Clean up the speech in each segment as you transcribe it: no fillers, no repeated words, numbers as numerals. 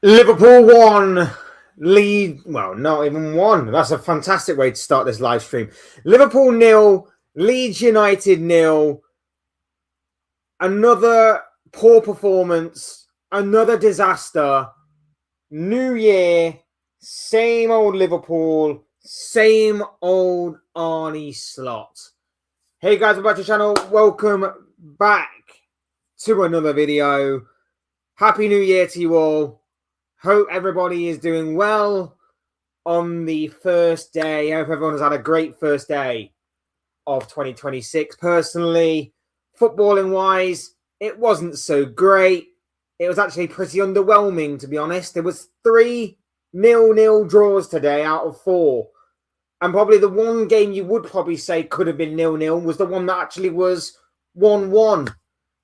Liverpool won. Not even one. That's a fantastic way to start this live stream. Liverpool 0, Leeds United 0. Another poor performance, another disaster. New year, same old Liverpool, same old Arnie Slot. Hey guys, welcome back to the channel. Welcome back to another video. Happy New Year to you all. Hope everybody is doing well on the first day. I hope everyone has had a great first day of 2026. Personally, footballing wise, it wasn't so great. It was actually pretty underwhelming, to be honest. There was 3 0-0 draws today out of 4. And probably the one game you would probably say could have been 0-0 was the one that actually was 1-1.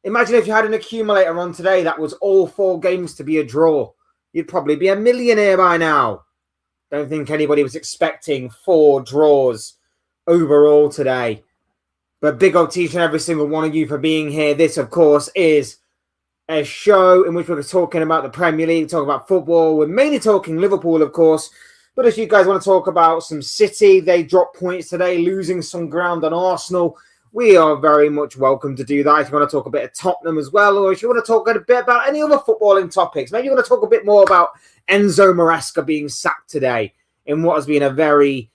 Imagine if you had an accumulator on today that was all 4 games to be a draw. You'd probably be a millionaire by now. Don't think anybody was expecting 4 draws overall today. But big up to each and every single one of you for being here. This, of course, is a show in which we're talking about the Premier League, talking about football. We're mainly talking Liverpool, of course. But if you guys want to talk about some City, they dropped points today, losing some ground on Arsenal. We are very much welcome to do that. If you want to talk a bit of Tottenham as well, or if you want to talk a bit about any other footballing topics, maybe you want to talk a bit more about Enzo Maresca being sacked today in what has been a very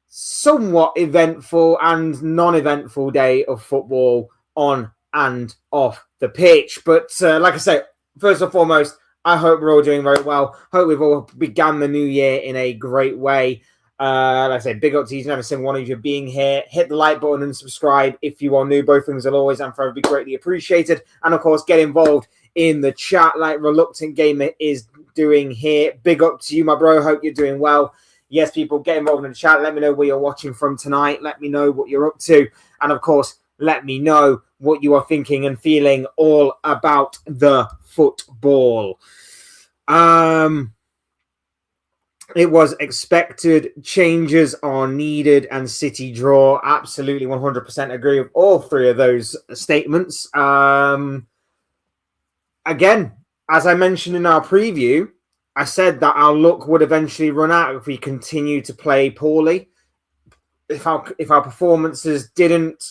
somewhat eventful and non-eventful day of football on and off the pitch. But like I say, first and foremost, I hope we're all doing very well. Hope we've all begun the new year in a great way. Like I said, big up to each and every single one of you being here. Hit the like button and subscribe if you are new. Both things will always and forever be greatly appreciated. And of course, get involved in the chat like Reluctant Gamer is doing here. Big up to you, my bro. Hope you're doing well. Yes, people, get involved in the chat. Let me know where you're watching from tonight. Let me know what you're up to. And of course, let me know what you are thinking and feeling all about the football. It was expected. Changes are needed and City draw. Absolutely 100% agree with all 3 of those statements. Again, as I mentioned in our preview, I said that our luck would eventually run out if we continue to play poorly. If our performances didn't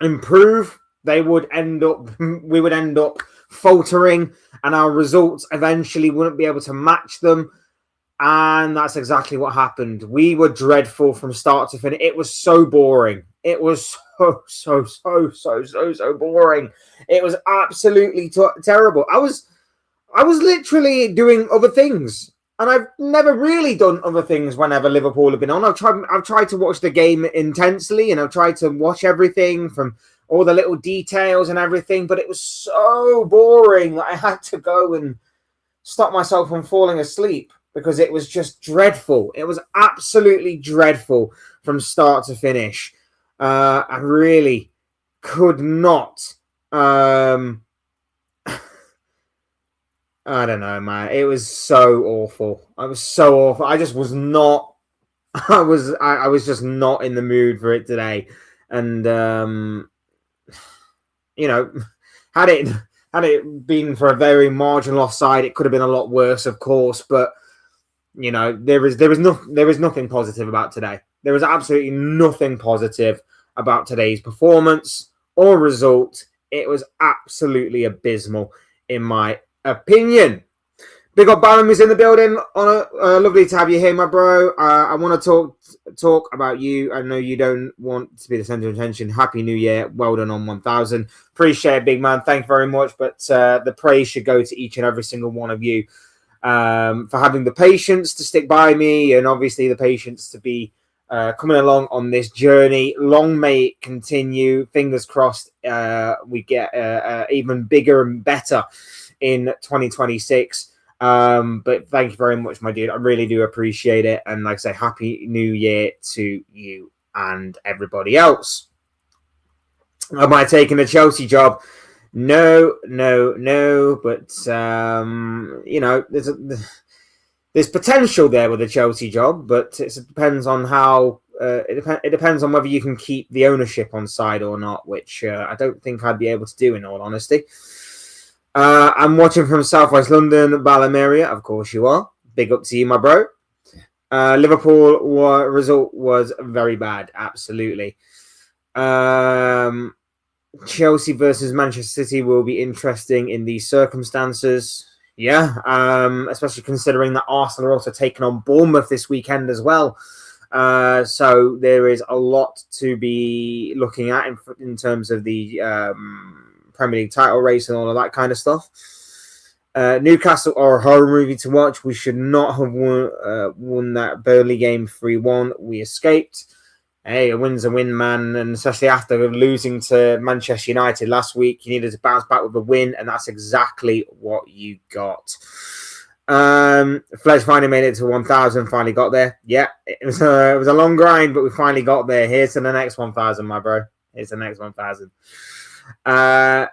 improve, we would end up faltering, and our results eventually wouldn't be able to match them. And that's exactly what happened. We were dreadful from start to finish. It was so boring. It was so boring. It was absolutely terrible. I was literally doing other things, and I've never really done other things whenever Liverpool have been on. I've tried to watch the game intensely, and I've tried to watch everything from all the little details and everything, but it was so boring that I had to go and stop myself from falling asleep because it was just dreadful. It was absolutely dreadful from start to finish. I really could not. I don't know, man. It was so awful. I was so awful. I just was not. I was just not in the mood for it today, and you know, had it been for a very marginal offside, it could have been a lot worse, of course. But you know, there was nothing positive about today. There was absolutely nothing positive about today's performance or result. It was absolutely abysmal, in my opinion. Big up Baron is in the building. Lovely to have you here, my bro. I want to talk about you. I know you don't want to be the center of attention. Happy New Year. Well done on 1,000. Appreciate it, big man. Thank you very much. But the praise should go to each and every single one of you for having the patience to stick by me, and obviously the patience to be coming along on this journey. Long may it continue. Fingers crossed we get even bigger and better in 2026. But thank you very much, my dude. I really do appreciate it. And like I say, Happy New Year to you and everybody else. Am I taking the Chelsea job? No. But, you know, there's potential there with the Chelsea job, but it depends on how... it depends on whether you can keep the ownership on side or not, which I don't think I'd be able to do, in all honesty. I'm watching from Southwest London, Ballamaria. Of course you are. Big up to you, my bro. Liverpool result was very bad. Absolutely. Chelsea versus Manchester City will be interesting in these circumstances. Yeah, especially considering that Arsenal are also taking on Bournemouth this weekend as well. So there is a lot to be looking at in terms of the Premier League title race and all of that kind of stuff. Newcastle are a horror movie to watch. We should not have won that Burnley game 3-1. We escaped. Hey, a win's a win, man. And especially after losing to Manchester United last week, you needed to bounce back with a win, and that's exactly what you got. Fledge finally made it to 1,000. Finally got there. Yeah, it was a long grind, but we finally got there. Here's to the next 1,000, my bro. Here's the next 1,000.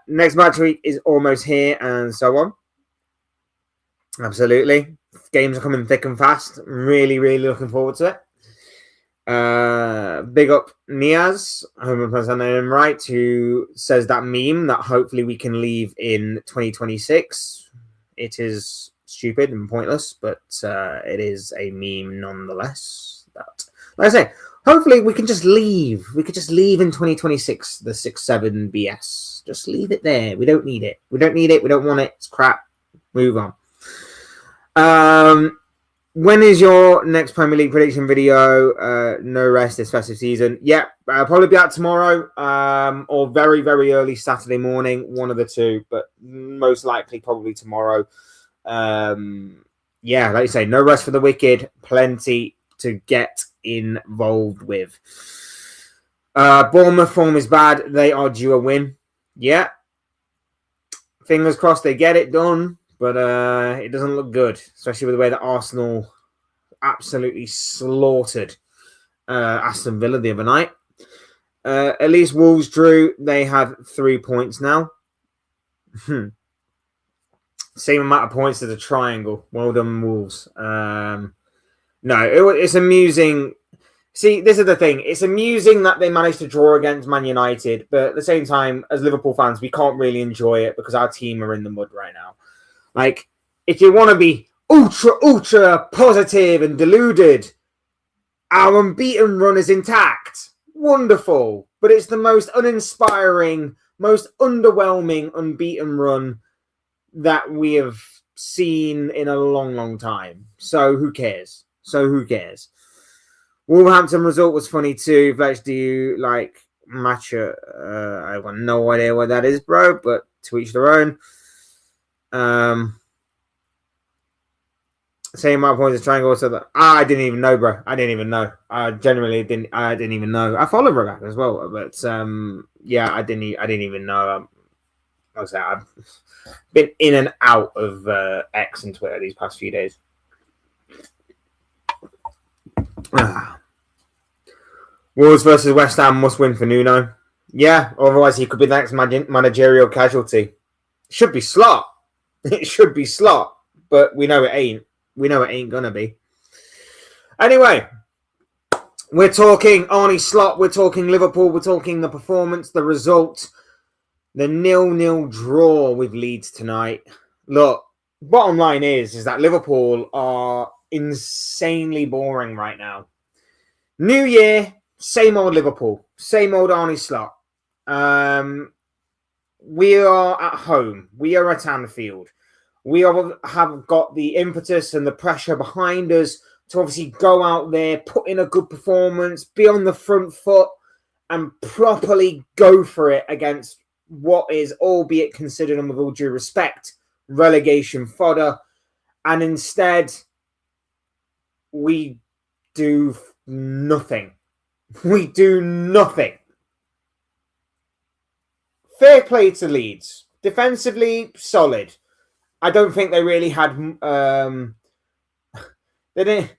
Next match week is almost here, and so on. Absolutely, games are coming thick and fast. Really, really looking forward to it. Big up Niaz, I hope I'm pronouncing that name right, who says that meme that hopefully we can leave in 2026. It is stupid and pointless, but it is a meme nonetheless. That, like I say, hopefully we can just leave. We could just leave in 2026, the 6-7 BS. Just leave it there. We don't need it. We don't need it. We don't want it. It's crap. Move on. When is your next Premier League prediction video? No rest this festive season. Yeah, probably be out tomorrow or very, very early Saturday morning. One of the two, but most likely probably tomorrow. Yeah, like you say, no rest for the wicked. Plenty to get involved with. Bournemouth form is bad. They are due a win. Yeah. Fingers crossed they get it done. But it doesn't look good, especially with the way that Arsenal absolutely slaughtered Aston Villa the other night. At least Wolves drew. They have 3 points now. Same amount of points as a triangle. Well done, Wolves. No, it's amusing. See, this is the thing. It's amusing that they managed to draw against Man United, but at the same time, as Liverpool fans, we can't really enjoy it because our team are in the mud right now. Like, if you want to be ultra positive and deluded, our unbeaten run is intact. Wonderful. But it's the most uninspiring, most underwhelming unbeaten run that we have seen in a long, long time. So who cares? Wolverhampton result was funny too. Fletch, do you like matcha? I've got no idea what that is, bro, but to each their own. Same amount of points as triangle. So that I didn't even know, bro. I didn't even know. I genuinely didn't. I didn't even know. I follow Rebecca as well, but yeah, I didn't even know. Like I say, I've been in and out of X and Twitter these past few days. Wolves versus West Ham must win for Nuno. Yeah, otherwise he could be the next managerial casualty. Should be Slot. It should be Slot, but we know it ain't. We know it ain't gonna be. Anyway, we're talking Arnie Slot, we're talking Liverpool, we're talking the performance, the result, the 0-0 draw with Leeds tonight. Look, bottom line is that Liverpool are insanely boring right now. New year, same old Liverpool, same old Arnie Slot. We are at home. We are at Anfield. We have got the impetus and the pressure behind us to obviously go out there, put in a good performance, be on the front foot, and properly go for it against what is, albeit considered, and with all due respect, relegation fodder. And instead, we do nothing. We do nothing. Fair play to Leeds. Defensively, solid. I don't think they really had. They didn't.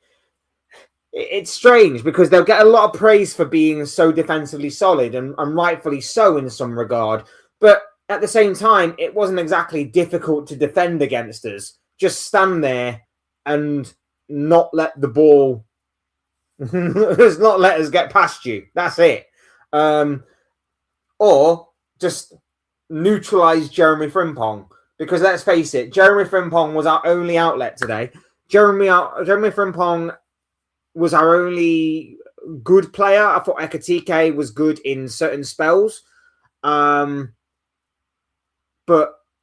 It's strange because they'll get a lot of praise for being so defensively solid, and rightfully so in some regard. But at the same time, it wasn't exactly difficult to defend against us. Just stand there and not let the ball. Just not let us get past you. That's it. Or just neutralize Jeremy Frimpong. Because let's face it, Jeremy Frimpong was our only outlet today. Jeremy Frimpong was our only good player. I thought Ekatike was good in certain spells. But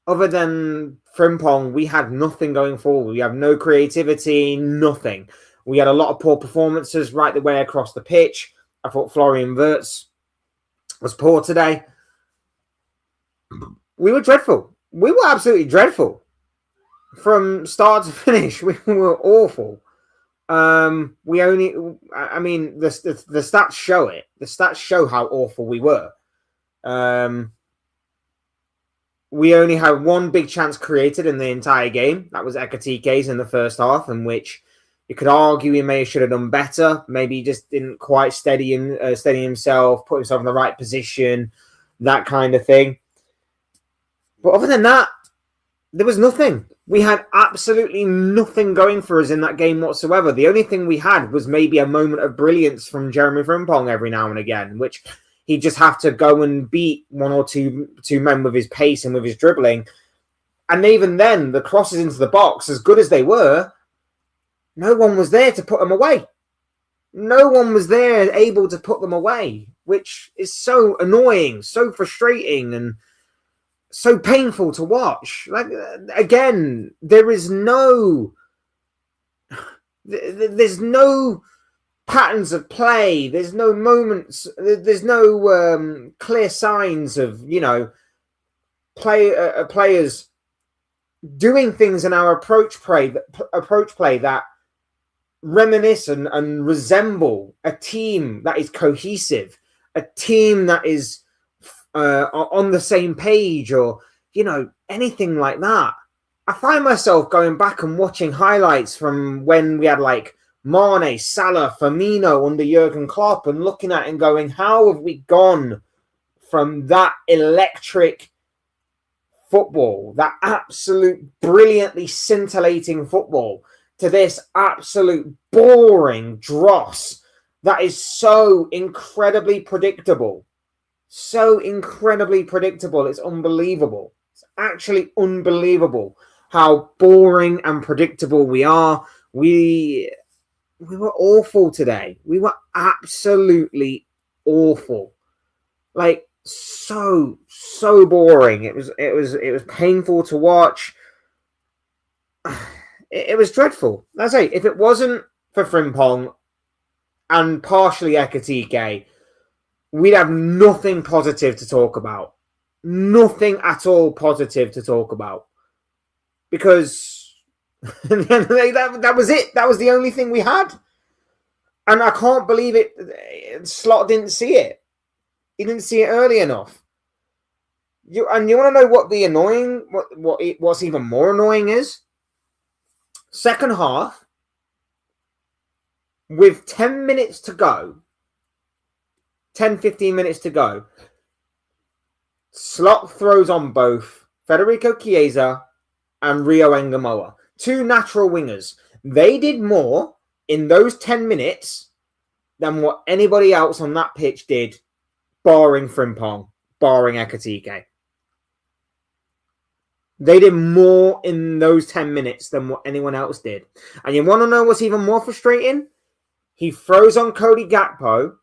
other than Frimpong, we had nothing going forward. We have no creativity, nothing. We had a lot of poor performances right the way across the pitch. I thought Florian Wirtz was poor today. We were dreadful. We were absolutely dreadful. From start to finish, we were awful. The stats show it. The stats show how awful we were. We only had one big chance created in the entire game. That was Ekatike's in the first half, in which you could argue he should have done better. Maybe he just didn't quite steady himself, put himself in the right position, that kind of thing. But other than that, there was nothing. We had absolutely nothing going for us in that game whatsoever. The only thing we had was maybe a moment of brilliance from Jeremy Frimpong every now and again, which he'd just have to go and beat one or two men with his pace and with his dribbling. And even then, the crosses into the box, as good as they were, no one was there to put them away. No one was there able to put them away, which is so annoying, so frustrating, and so painful to watch. Like, again, there's no patterns of play. There's no moments. There's no clear signs of, players doing things in our approach play that reminisce and resemble a team that is cohesive, a team that is on the same page, or anything like that. I find myself going back and watching highlights from when we had like Mane, Salah, Firmino under Jurgen Klopp, and looking at it and going, how have we gone from that electric football, that absolute brilliantly scintillating football, to this absolute boring dross that is so incredibly predictable. So incredibly predictable. It's unbelievable. It's actually unbelievable how boring and predictable we are. We were awful today. We were absolutely awful. Like, so boring. It was painful to watch. It was dreadful. I say, if it wasn't for Frimpong and partially Ekatike, we'd have nothing positive to talk about. Nothing at all positive to talk about. Because that was it. That was the only thing we had. And I can't believe it. Slot didn't see it. He didn't see it early enough. You want to know what the annoying, what's even more annoying is? Second half, with 10 minutes to go, 10-15 minutes to go, Slot throws on both Federico Chiesa and Rio Engamoa, two natural wingers. They did more in those 10 minutes than what anybody else on that pitch did, barring Frimpong, barring Ekatike. They did more in those 10 minutes than what anyone else did. And you want to know what's even more frustrating? He throws on Cody Gakpo,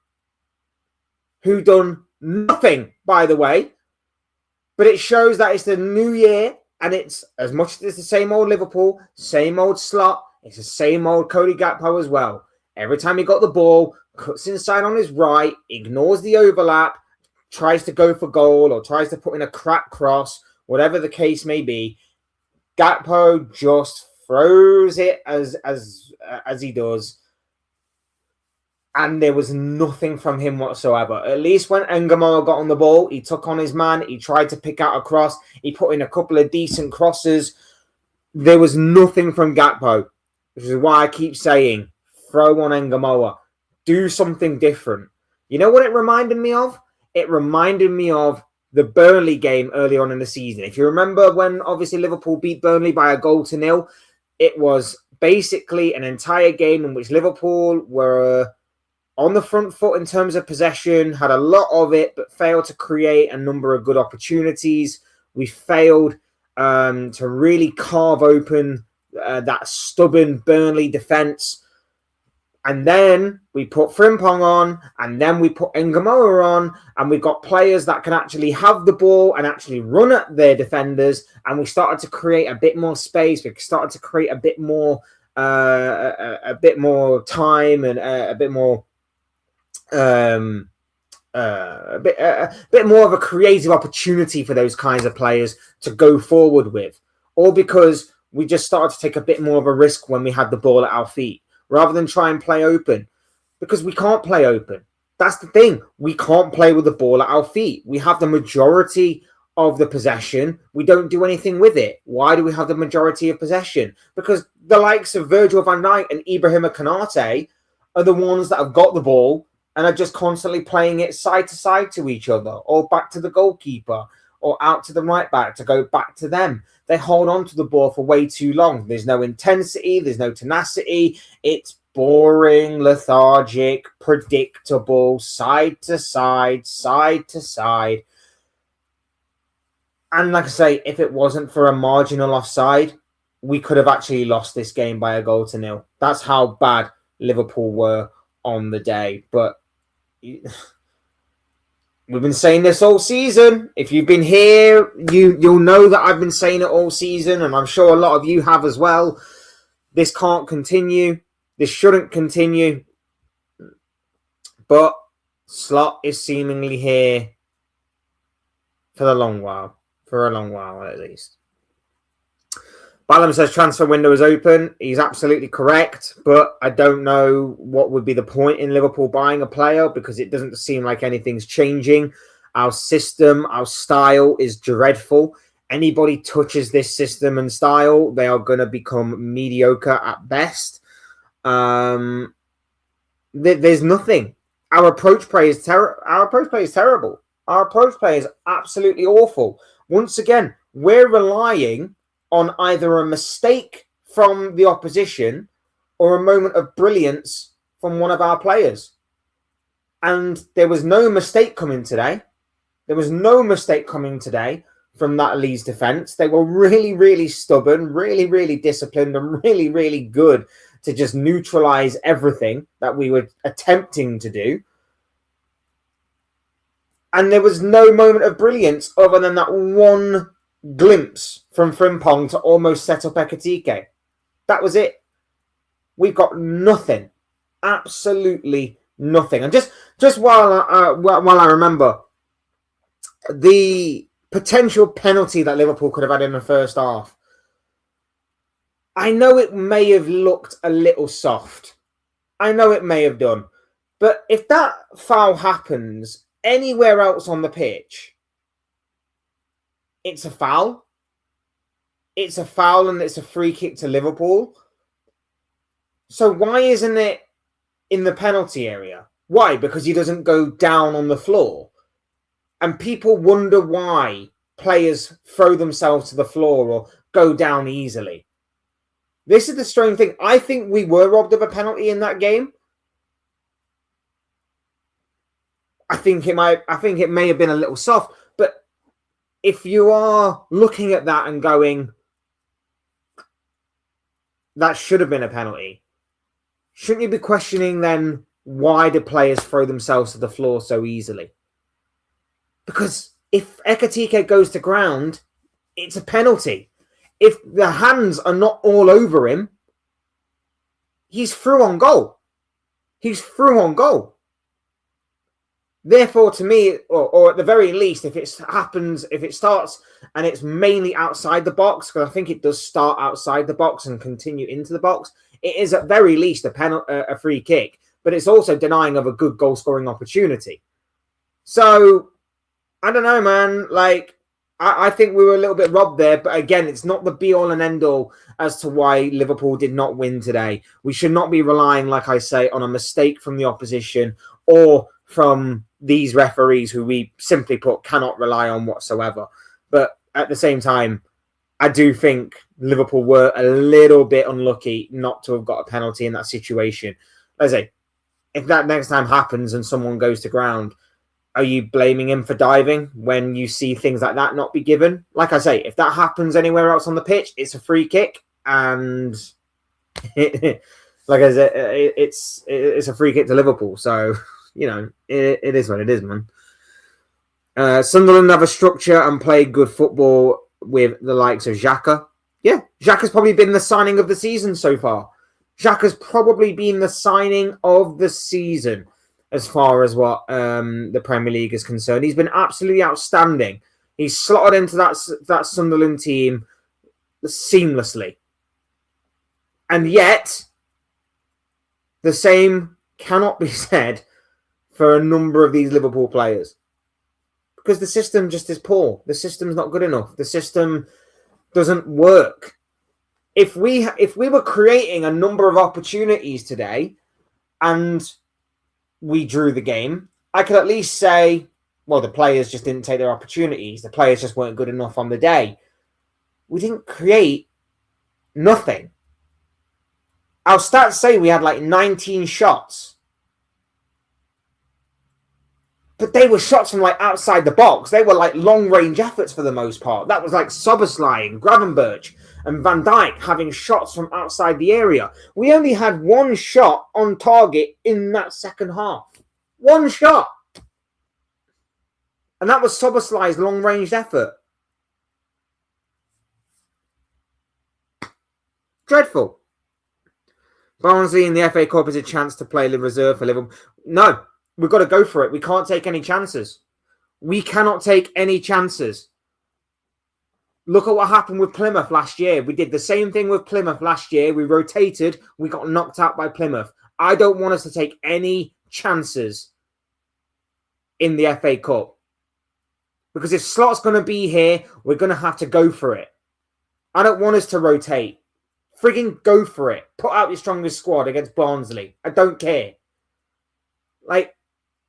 who done nothing, by the way. But it shows that it's the new year, and it's as much as it's the same old Liverpool, same old Slot, it's the same old Cody Gakpo as well. Every time he got the ball, cuts inside on his right, ignores the overlap, tries to go for goal or tries to put in a crap cross, whatever the case may be. Gakpo just throws it as he does. And there was nothing from him whatsoever. At least when Engamoa got on the ball, he took on his man. He tried to pick out a cross. He put in a couple of decent crosses. There was nothing from Gakpo, which is why I keep saying, throw on Engamoa. Do something different. You know what it reminded me of? It reminded me of the Burnley game early on in the season. If you remember when obviously Liverpool beat Burnley by 1-0, it was basically an entire game in which Liverpool were on the front foot in terms of possession, had a lot of it, but failed to create a number of good opportunities. We failed to really carve open that stubborn Burnley defence. And then we put Frimpong on, and then we put Ngamoa on, and we've got players that can actually have the ball and actually run at their defenders. And we started to create a bit more space. We started to create a bit more time and a bit more a bit more of a creative opportunity for those kinds of players to go forward with, all because we just started to take a bit more of a risk when we had the ball at our feet, rather than try and play open, because we can't play open. That's the thing. We can't play with the ball at our feet. We have the majority of the possession. We don't do anything with it. Why do we have the majority of possession? Because the likes of Virgil van Dijk and Ibrahima Konate are the ones that have got the ball and are just constantly playing it side to side to each other, or back to the goalkeeper, or out to the right back to go back to them. They hold on to the ball for way too long. There's no intensity. There's no tenacity. It's boring, lethargic, predictable, side to side, side to side. And like I say, if it wasn't for a marginal offside, we could have actually lost this game by 1-0. That's how bad Liverpool were on the day. But we've been saying this all season. If you've been here, you'll know that I've been saying it all season, and I'm sure a lot of you have as well. This can't continue. This shouldn't continue. But Slot is seemingly here for the long while. For a long while, at least. Ballum says transfer window is open. He's absolutely correct, but I don't know what would be the point in Liverpool buying a player, because it doesn't seem like anything's changing. Our system, our style is dreadful. Anybody touches this system and style, they are going to become mediocre at best. There's nothing. Our approach play is terrible. Our approach play is absolutely awful. Once again, we're relying on either a mistake from the opposition or a moment of brilliance from one of our players. And there was no mistake coming today. There was no mistake coming today from that Leeds defence. They were really, really stubborn, really, really disciplined, and really, really good to just neutralise everything that we were attempting to do. And there was no moment of brilliance other than that one glimpse from Frimpong to almost set up Ekitike. That was it. We've got nothing. Absolutely nothing. And just while I remember, the potential penalty that Liverpool could have had in the first half, I know it may have looked a little soft. I know it may have done. But if that foul happens anywhere else on the pitch, it's a foul. It's a foul, and it's a free kick to Liverpool. So why isn't it in the penalty area? Why? Because he doesn't go down on the floor. And people wonder why players throw themselves to the floor or go down easily. This is the strange thing. I think we were robbed of a penalty in that game. I think it may have been a little soft, but if you are looking at that and going, that should have been a penalty, shouldn't you be questioning then why do players throw themselves to the floor so easily? Because if Ekitike goes to ground, it's a penalty. If the hands are not all over him, he's through on goal. He's through on goal. Therefore, to me, or at the very least, if it starts and it's mainly outside the box, because I think it does start outside the box and continue into the box, it is at very least a free kick, but it's also denying of a good goal-scoring opportunity. So, I don't know, man. Like, I think we were a little bit robbed there, but again, it's not the be-all and end-all as to why Liverpool did not win today. We should not be relying, like I say, on a mistake from the opposition or from these referees who we simply put cannot rely on whatsoever. But at the same time, I do think Liverpool were a little bit unlucky not to have got a penalty in that situation. Let's say, if that next time happens and someone goes to ground, Are you blaming him for diving when you see things like that not be given? Like I say, if that happens anywhere else on the pitch, it's a free kick, and like I said, it's a free kick to Liverpool. So it is what it is, man. Sunderland have a structure and play good football with the likes of Xhaka. Yeah, Xhaka's probably been the signing of the season so far. Xhaka's probably been the signing of the season as far as what the Premier League is concerned. He's been absolutely outstanding. He's slotted into that Sunderland team seamlessly. And yet, the same cannot be said for a number of these Liverpool players. Because the system just is poor. The system's not good enough. The system doesn't work. If we were creating a number of opportunities today and we drew the game, I could at least say, well, the players just didn't take their opportunities. The players just weren't good enough on the day. We didn't create nothing. Our stats say we had like 19 shots. But they were shots from like outside the box. They were like long-range efforts for the most part. That was like Szoboszlai and Gravenberch and Van Dijk having shots from outside the area. We only had one shot on target in that second half. One shot. And that was Szoboszlai's long-range effort. Dreadful. Barnsley in the FA Cup is a chance to play the reserve for Liverpool. No. We've got to go for it. We can't take any chances. We cannot take any chances. Look at what happened with Plymouth last year. We did the same thing with Plymouth last year. We rotated. We got knocked out by Plymouth. I don't want us to take any chances in the FA Cup. Because if Slot's going to be here, we're going to have to go for it. I don't want us to rotate. Frigging go for it. Put out your strongest squad against Barnsley. I don't care.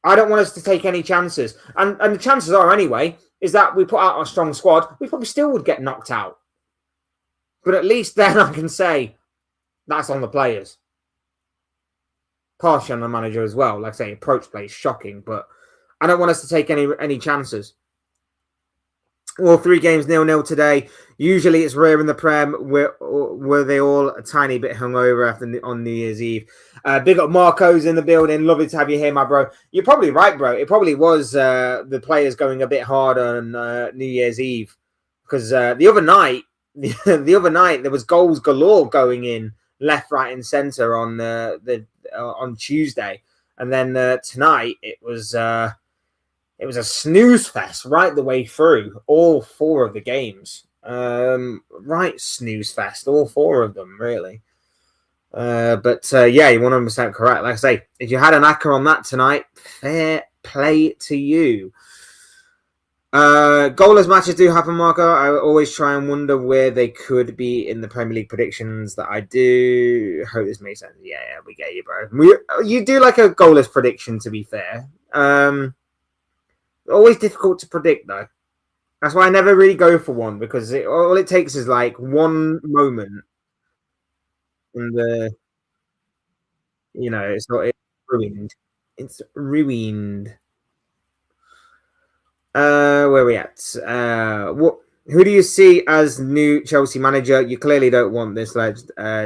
I don't want us to take any chances. And the chances are, anyway, is that we put out our strong squad, we probably still would get knocked out. But at least then I can say, that's on the players. Partially on the manager as well. Like I say, approach play is shocking, but I don't want us to take any chances. All 3 games 0-0 today. Usually it's rare in the Prem where they all a tiny bit hungover on New Year's Eve. Big up Marco's in the building. Lovely to have you here, my bro. You're probably right, bro. It probably was the players going a bit hard on New Year's Eve because the other night there was goals galore going in left, right, and centre on Tuesday, and then tonight it was a snooze fest right the way through all 4 of the games. Right, snooze fest, all 4 of them, really. But yeah, you're 100% correct. Like I say, if you had an acca on that tonight, fair play to you. Goalless matches do happen, Marco. I always try and wonder where they could be in the Premier League predictions that I do. Hope this makes sense. Yeah, we get you, bro. You do like a goalless prediction, to be fair. Always difficult to predict, though. That's why I never really go for one, because all it takes is like one moment. And it's ruined. It's ruined. Where are we at? Who do you see as new Chelsea manager? You clearly don't want this, lad.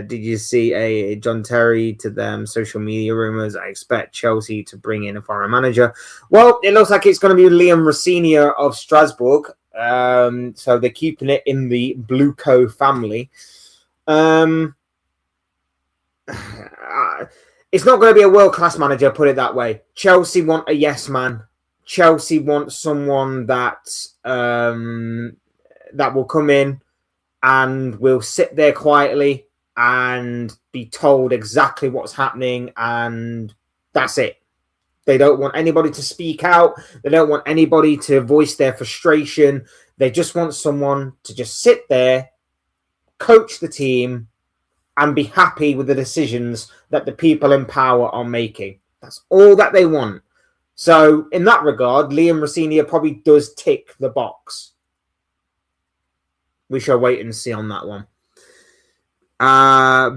Did you see a John Terry to them social media rumors? I expect Chelsea to bring in a foreign manager. Well, it looks like it's going to be Liam Rosenior of Strasbourg. So they're keeping it in the Bluco family. It's not going to be a world-class manager, put it that way. Chelsea want a yes man. Chelsea want someone that will come in and will sit there quietly and be told exactly what's happening, and that's it. They don't want anybody to speak out. They don't want anybody to voice their frustration. They just want someone to just sit there, coach the team, and be happy with the decisions that the people in power are making. That's all that they want. So, in that regard, Liam Rosenior probably does tick the box. We shall wait and see on that one.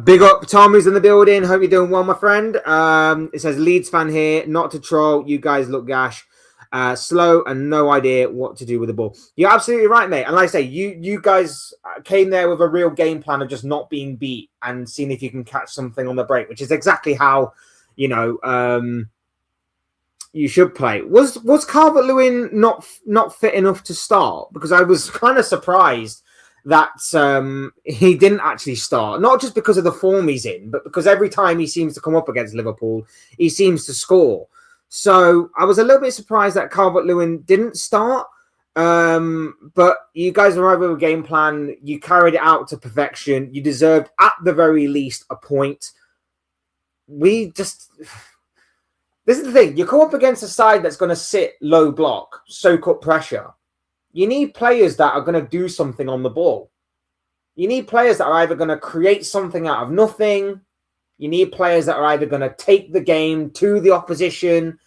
Big up Tommy's in the building. Hope you're doing well, my friend. It says Leeds fan here. Not to troll. You guys look gash. slow and no idea what to do with the ball. You're absolutely right, mate. And like I say, you guys came there with a real game plan of just not being beat and seeing if you can catch something on the break, which is exactly how, you should play. Was Calvert-Lewin not fit enough to start? Because I was kind of surprised that he didn't actually start. Not just because of the form he's in, but because every time he seems to come up against Liverpool, he seems to score. So I was a little bit surprised that Calvert-Lewin didn't start. But you guys arrived with a game plan. You carried it out to perfection. You deserved, at the very least, a point. This is the thing. You come up against a side that's going to sit low block, soak up pressure. You need players that are going to do something on the ball. You need players that are either going to create something out of nothing. You need players that are either going to take the game to the opposition.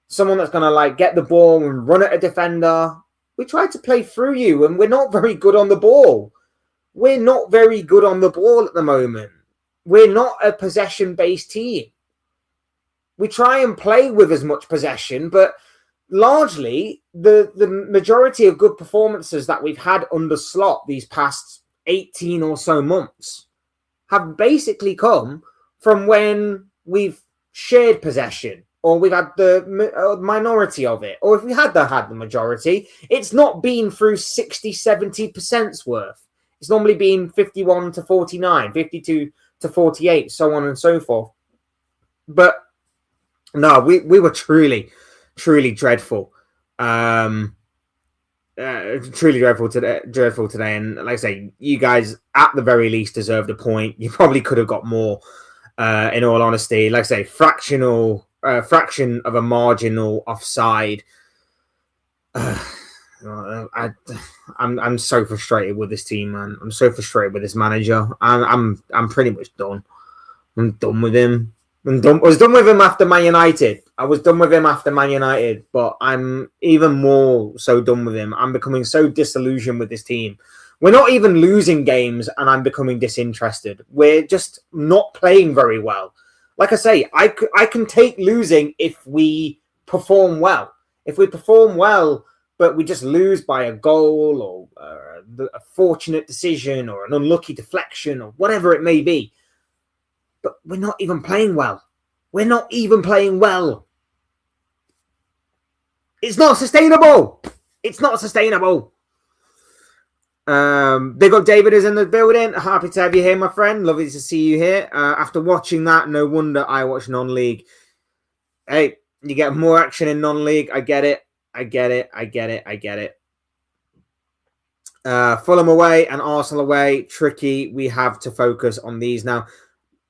Someone that's going to get the ball and run at a defender. We tried to play through you, and we're not very good on the ball. We're not very good on the ball at the moment. We're not a possession-based team. We try and play with as much possession, but largely the majority of good performances that we've had under Slot these past 18 or so months have basically come from when we've shared possession, or we've had the minority of it, or if we had the majority, it's not been through 60, 70% worth. It's normally been 51 to 49, 52 to 48, so on and so forth. But no, we were truly dreadful. Truly dreadful today. And like I say, you guys at the very least deserved a point. You probably could have got more, in all honesty. Like I say, fraction of a marginal offside. I'm so frustrated with this team, man. I'm so frustrated with this manager. I'm pretty much done. I'm done with him. I was done with him after Man United. But I'm even more so done with him. I'm becoming so disillusioned with this team. We're not even losing games, and I'm becoming disinterested. We're just not playing very well. Like I say, I can take losing if we perform well. If we perform well, but we just lose by a goal or a fortunate decision or an unlucky deflection or whatever it may be. But we're not even playing well. It's not sustainable. Big up David is in the building. Happy to have you here, my friend. Lovely to see you here. After watching that, no wonder I watch non-league. Hey, you get more action in non-league. I get it. Fulham away and Arsenal away. Tricky. We have to focus on these now.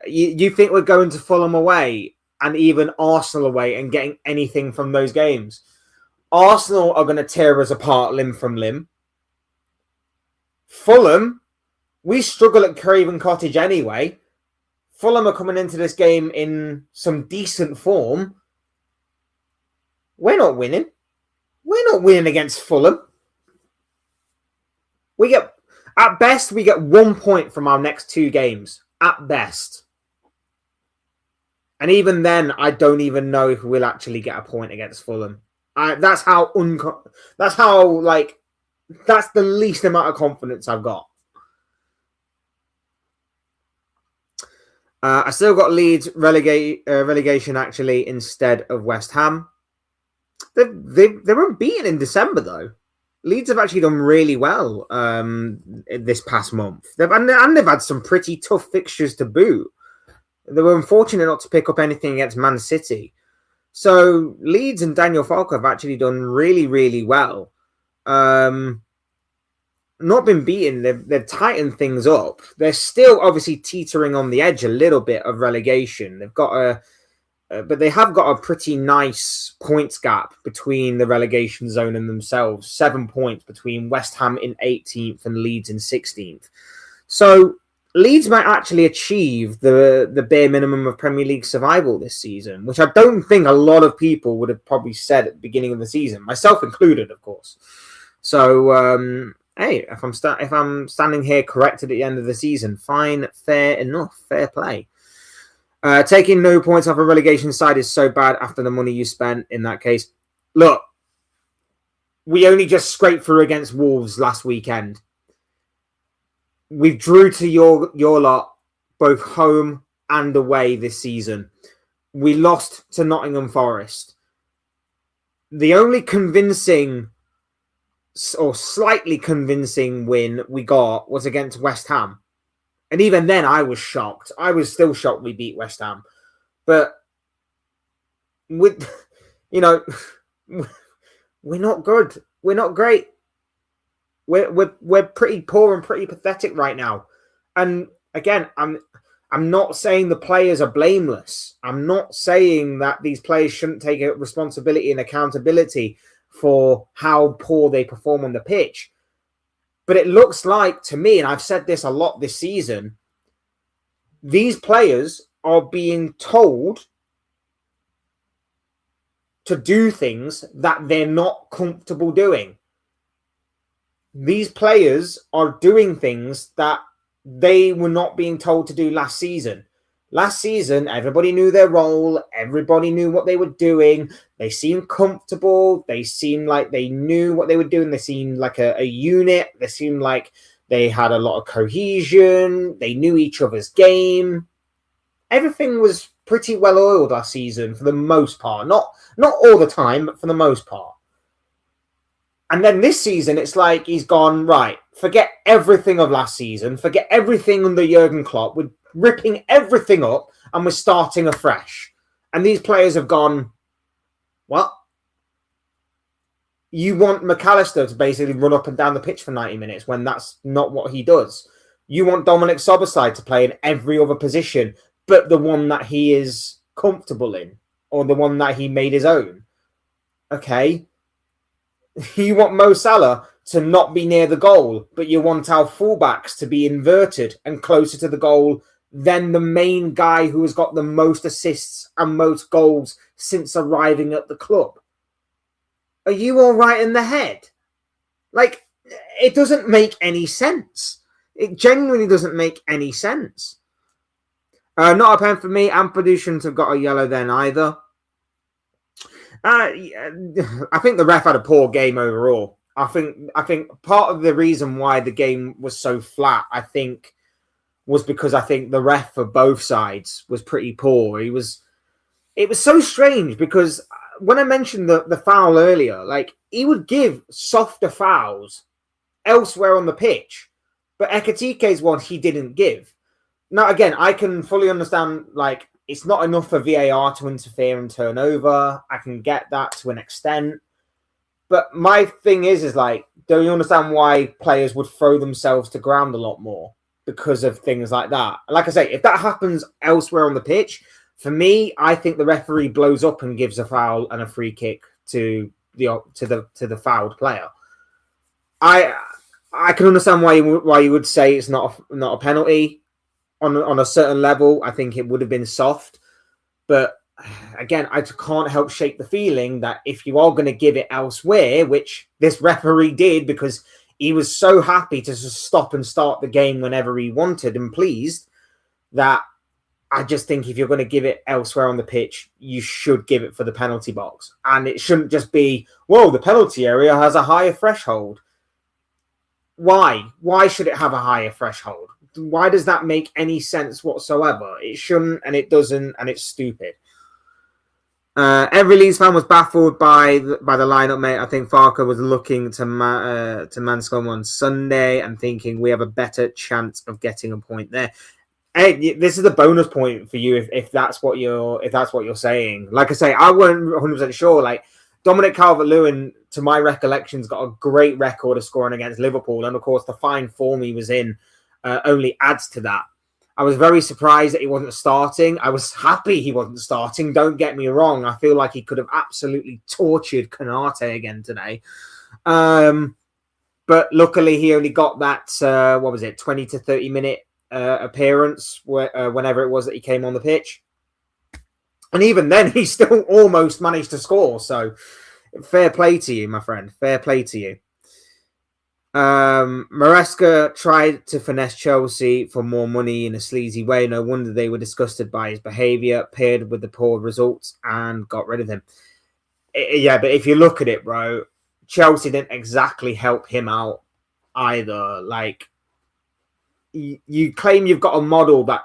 You think we're going to Fulham away and even Arsenal away and getting anything from those games? Arsenal are going to tear us apart limb from limb. Fulham, we struggle at Craven Cottage anyway. Fulham are coming into this game in some decent form. We're not winning. Against Fulham. At best, we get 1 point from our next two games. At best. And even then, I don't even know if we'll actually get a point against Fulham. That's the least amount of confidence I've got. I still got Leeds relegation actually instead of West Ham. They were unbeaten in December though. Leeds have actually done really well this past month. They've had some pretty tough fixtures to boot. They were unfortunate not to pick up anything against Man City. So Leeds and Daniel Falk have actually done really, really well. Not been beaten. They've tightened things up. They're still obviously teetering on the edge a little bit of relegation. But they have got a pretty nice points gap between the relegation zone and themselves. 7 points between West Ham in 18th and Leeds in 16th. So Leeds might actually achieve the bare minimum of Premier League survival this season, which I don't think a lot of people would have probably said at the beginning of the season, myself included, of course. So, hey, if I'm standing here corrected at the end of the season, fine, fair enough, fair play. Taking no points off a relegation side is so bad after the money you spent in that case. Look, we only just scraped through against Wolves last weekend. We drew to your lot both home and away this season. We lost to Nottingham Forest. The only convincing or slightly convincing win we got was against West Ham. And even then, I was shocked. I was still shocked we beat West Ham. But, we're not good. We're not great. We're pretty poor and pretty pathetic right now. And again, I'm not saying the players are blameless. I'm not saying that these players shouldn't take a responsibility and accountability for how poor they perform on the pitch. But it looks like to me, and I've said this a lot this season, these players are being told to do things that they're not comfortable doing. These players are doing things that they were not being told to do last season. Last season, everybody knew their role. Everybody knew what they were doing. They seemed comfortable. They seemed like they knew what they were doing. They seemed like a unit. They seemed like they had a lot of cohesion. They knew each other's game. Everything was pretty well oiled last season for the most part. Not all the time, but for the most part. And then this season, it's like he's gone, right, forget everything of last season. Forget everything under Jurgen Klopp. We're ripping everything up and we're starting afresh. And these players have gone, what? You want McAllister to basically run up and down the pitch for 90 minutes when that's not what he does. You want Dominic Szoboszlai to play in every other position, but the one that he is comfortable in or the one that he made his own. Okay. You want Mo Salah to not be near the goal, but you want our fullbacks to be inverted and closer to the goal than the main guy who has got the most assists and most goals since arriving at the club. Are you all right in the head? Like, it doesn't make any sense. It genuinely doesn't make any sense. Not a pen for me. Ampadu shouldn't have got a yellow then either. I think the ref had a poor game overall. I think part of the reason why the game was so flat, was because I think the ref for both sides was pretty poor. It was so strange because when I mentioned the foul earlier, like he would give softer fouls elsewhere on the pitch, but Ekatike's one he didn't give. Now again, I can fully understand like it's not enough for VAR to interfere and turn over. I can get that to an extent. But my thing is like, do you understand why players would throw themselves to ground a lot more? Because of things like that. Like I say, if that happens elsewhere on the pitch, for me, I think the referee blows up and gives a foul and a free kick to the fouled player. I can understand why you would say it's not a penalty. On a certain level, I think it would have been soft. But again, I can't help shake the feeling that if you are going to give it elsewhere, which this referee did because he was so happy to just stop and start the game whenever he wanted and pleased, that I just think if you're going to give it elsewhere on the pitch, you should give it for the penalty box. And it shouldn't just be, whoa, the penalty area has a higher threshold. Why? Why should it have a higher threshold? Why does that make any sense whatsoever? It shouldn't, and it doesn't, and it's stupid. Every Leeds fan was baffled by the lineup, mate. I think Farker was looking to Manscombe on Sunday and thinking we have a better chance of getting a point there. Hey, this is a bonus point for you if that's what you're saying. Like I say, I wasn't 100% sure. Like Dominic Calvert-Lewin, to my recollections, got a great record of scoring against Liverpool, and of course the fine form he was in only adds to that. I was very surprised that he wasn't starting. I was happy he wasn't starting. Don't get me wrong. I feel like he could have absolutely tortured Konate again today. But luckily he only got that, 20 to 30 minute appearance whenever it was that he came on the pitch. And even then, he still almost managed to score. So fair play to you, my friend. Fair play to you. Maresca tried to finesse Chelsea for more money in a sleazy way. No wonder they were disgusted by his behaviour, paired with the poor results, and got rid of him. Yeah, but if you look at it, bro, Chelsea didn't exactly help him out either. Like, you claim you've got a model that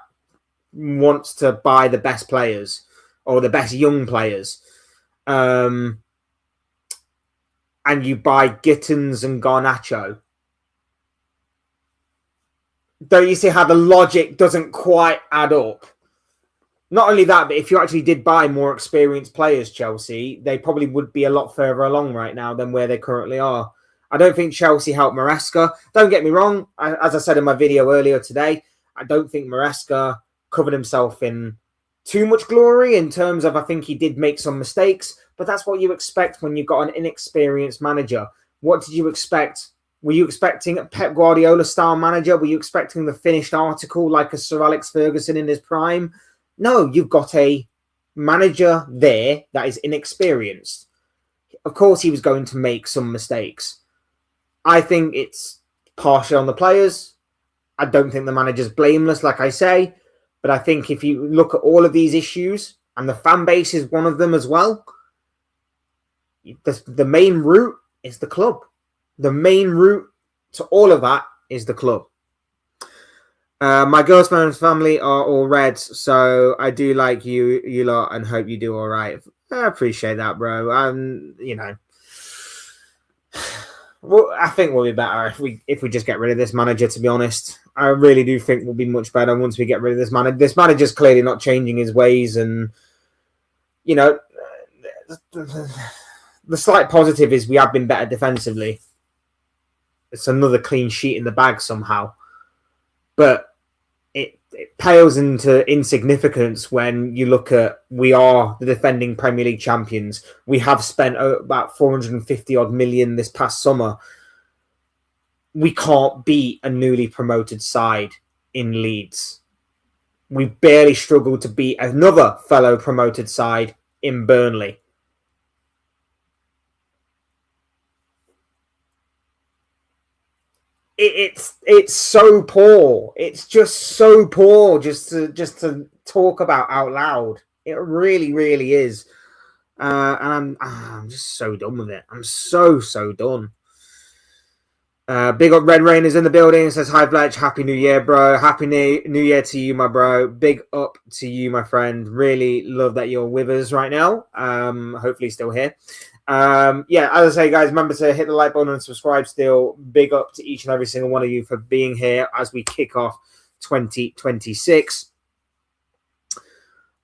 wants to buy the best players or the best young players, and you buy Gittins and Garnacho. Don't you see how the logic doesn't quite add up? Not only that, but if you actually did buy more experienced players, Chelsea, they probably would be a lot further along right now than where they currently are. I don't think Chelsea helped Maresca. Don't get me wrong. As I said in my video earlier today, I don't think Maresca covered himself in too much glory in terms of, I think he did make some mistakes, but that's what you expect when you've got an inexperienced manager. What did you expect? Were you expecting a Pep Guardiola style manager? Were you expecting the finished article like a Sir Alex Ferguson in his prime? No, you've got a manager there that is inexperienced. Of course, he was going to make some mistakes. I think it's partially on the players. I don't think the manager's blameless, like I say. But I think if you look at all of these issues, and the fan base is one of them as well, the main root is the club. The main root to all of that is the club. My girlfriend's family are all Reds, so I do like you lot and hope you do all right. I appreciate that, bro. You know, well, I think we'll be better if we just get rid of this manager. To be honest, I really do think we'll be much better once we get rid of this manager. This manager's clearly not changing his ways, and you know, the slight positive is we have been better defensively. It's another clean sheet in the bag somehow, but it pales into insignificance when you look at we are the defending Premier League champions. We have spent about 450 odd million this past summer. We can't beat a newly promoted side in Leeds. We barely struggled to beat another fellow promoted side in Burnley. It's so poor. It's just so poor just to talk about out loud. It really, really is. And I'm just so done with it. I'm so done. Big up Red Rain is in the building. It says, hi Fletch, happy new year, bro. Happy new year to you, my bro. Big up to you, my friend. Really love that you're with us right now. Hopefully still here. Yeah, as I say, guys, remember to hit the like button and subscribe still. Big up to each and every single one of you for being here as we kick off 2026.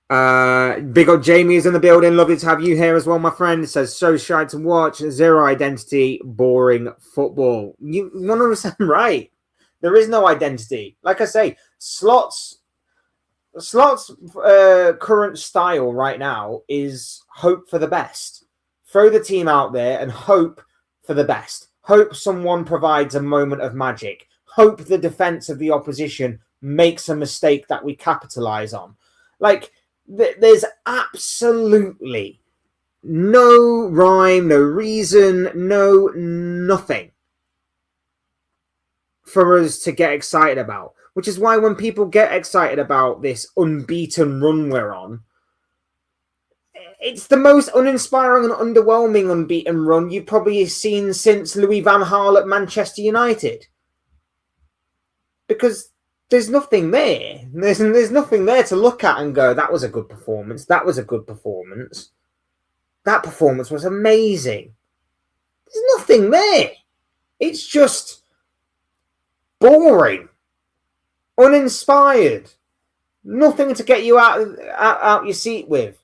Big up Jamie is in the building. Lovely to have you here as well, my friend. It says, so shy to watch, zero identity, boring football. You 100% right. There is no identity. Like I say, Slot's current style right now is hope for the best. Throw the team out there and hope for the best. Hope someone provides a moment of magic. Hope the defense of the opposition makes a mistake that we capitalize on. Like, there's absolutely no rhyme, no reason, no nothing for us to get excited about. Which is why when people get excited about this unbeaten run we're on, it's the most uninspiring and underwhelming unbeaten run you've probably seen since Louis van Gaal at Manchester United. Because there's nothing there. There's nothing there to look at and go, that was a good performance. That was a good performance. That performance was amazing. There's nothing there. It's just boring. Uninspired. Nothing to get you out your seat with.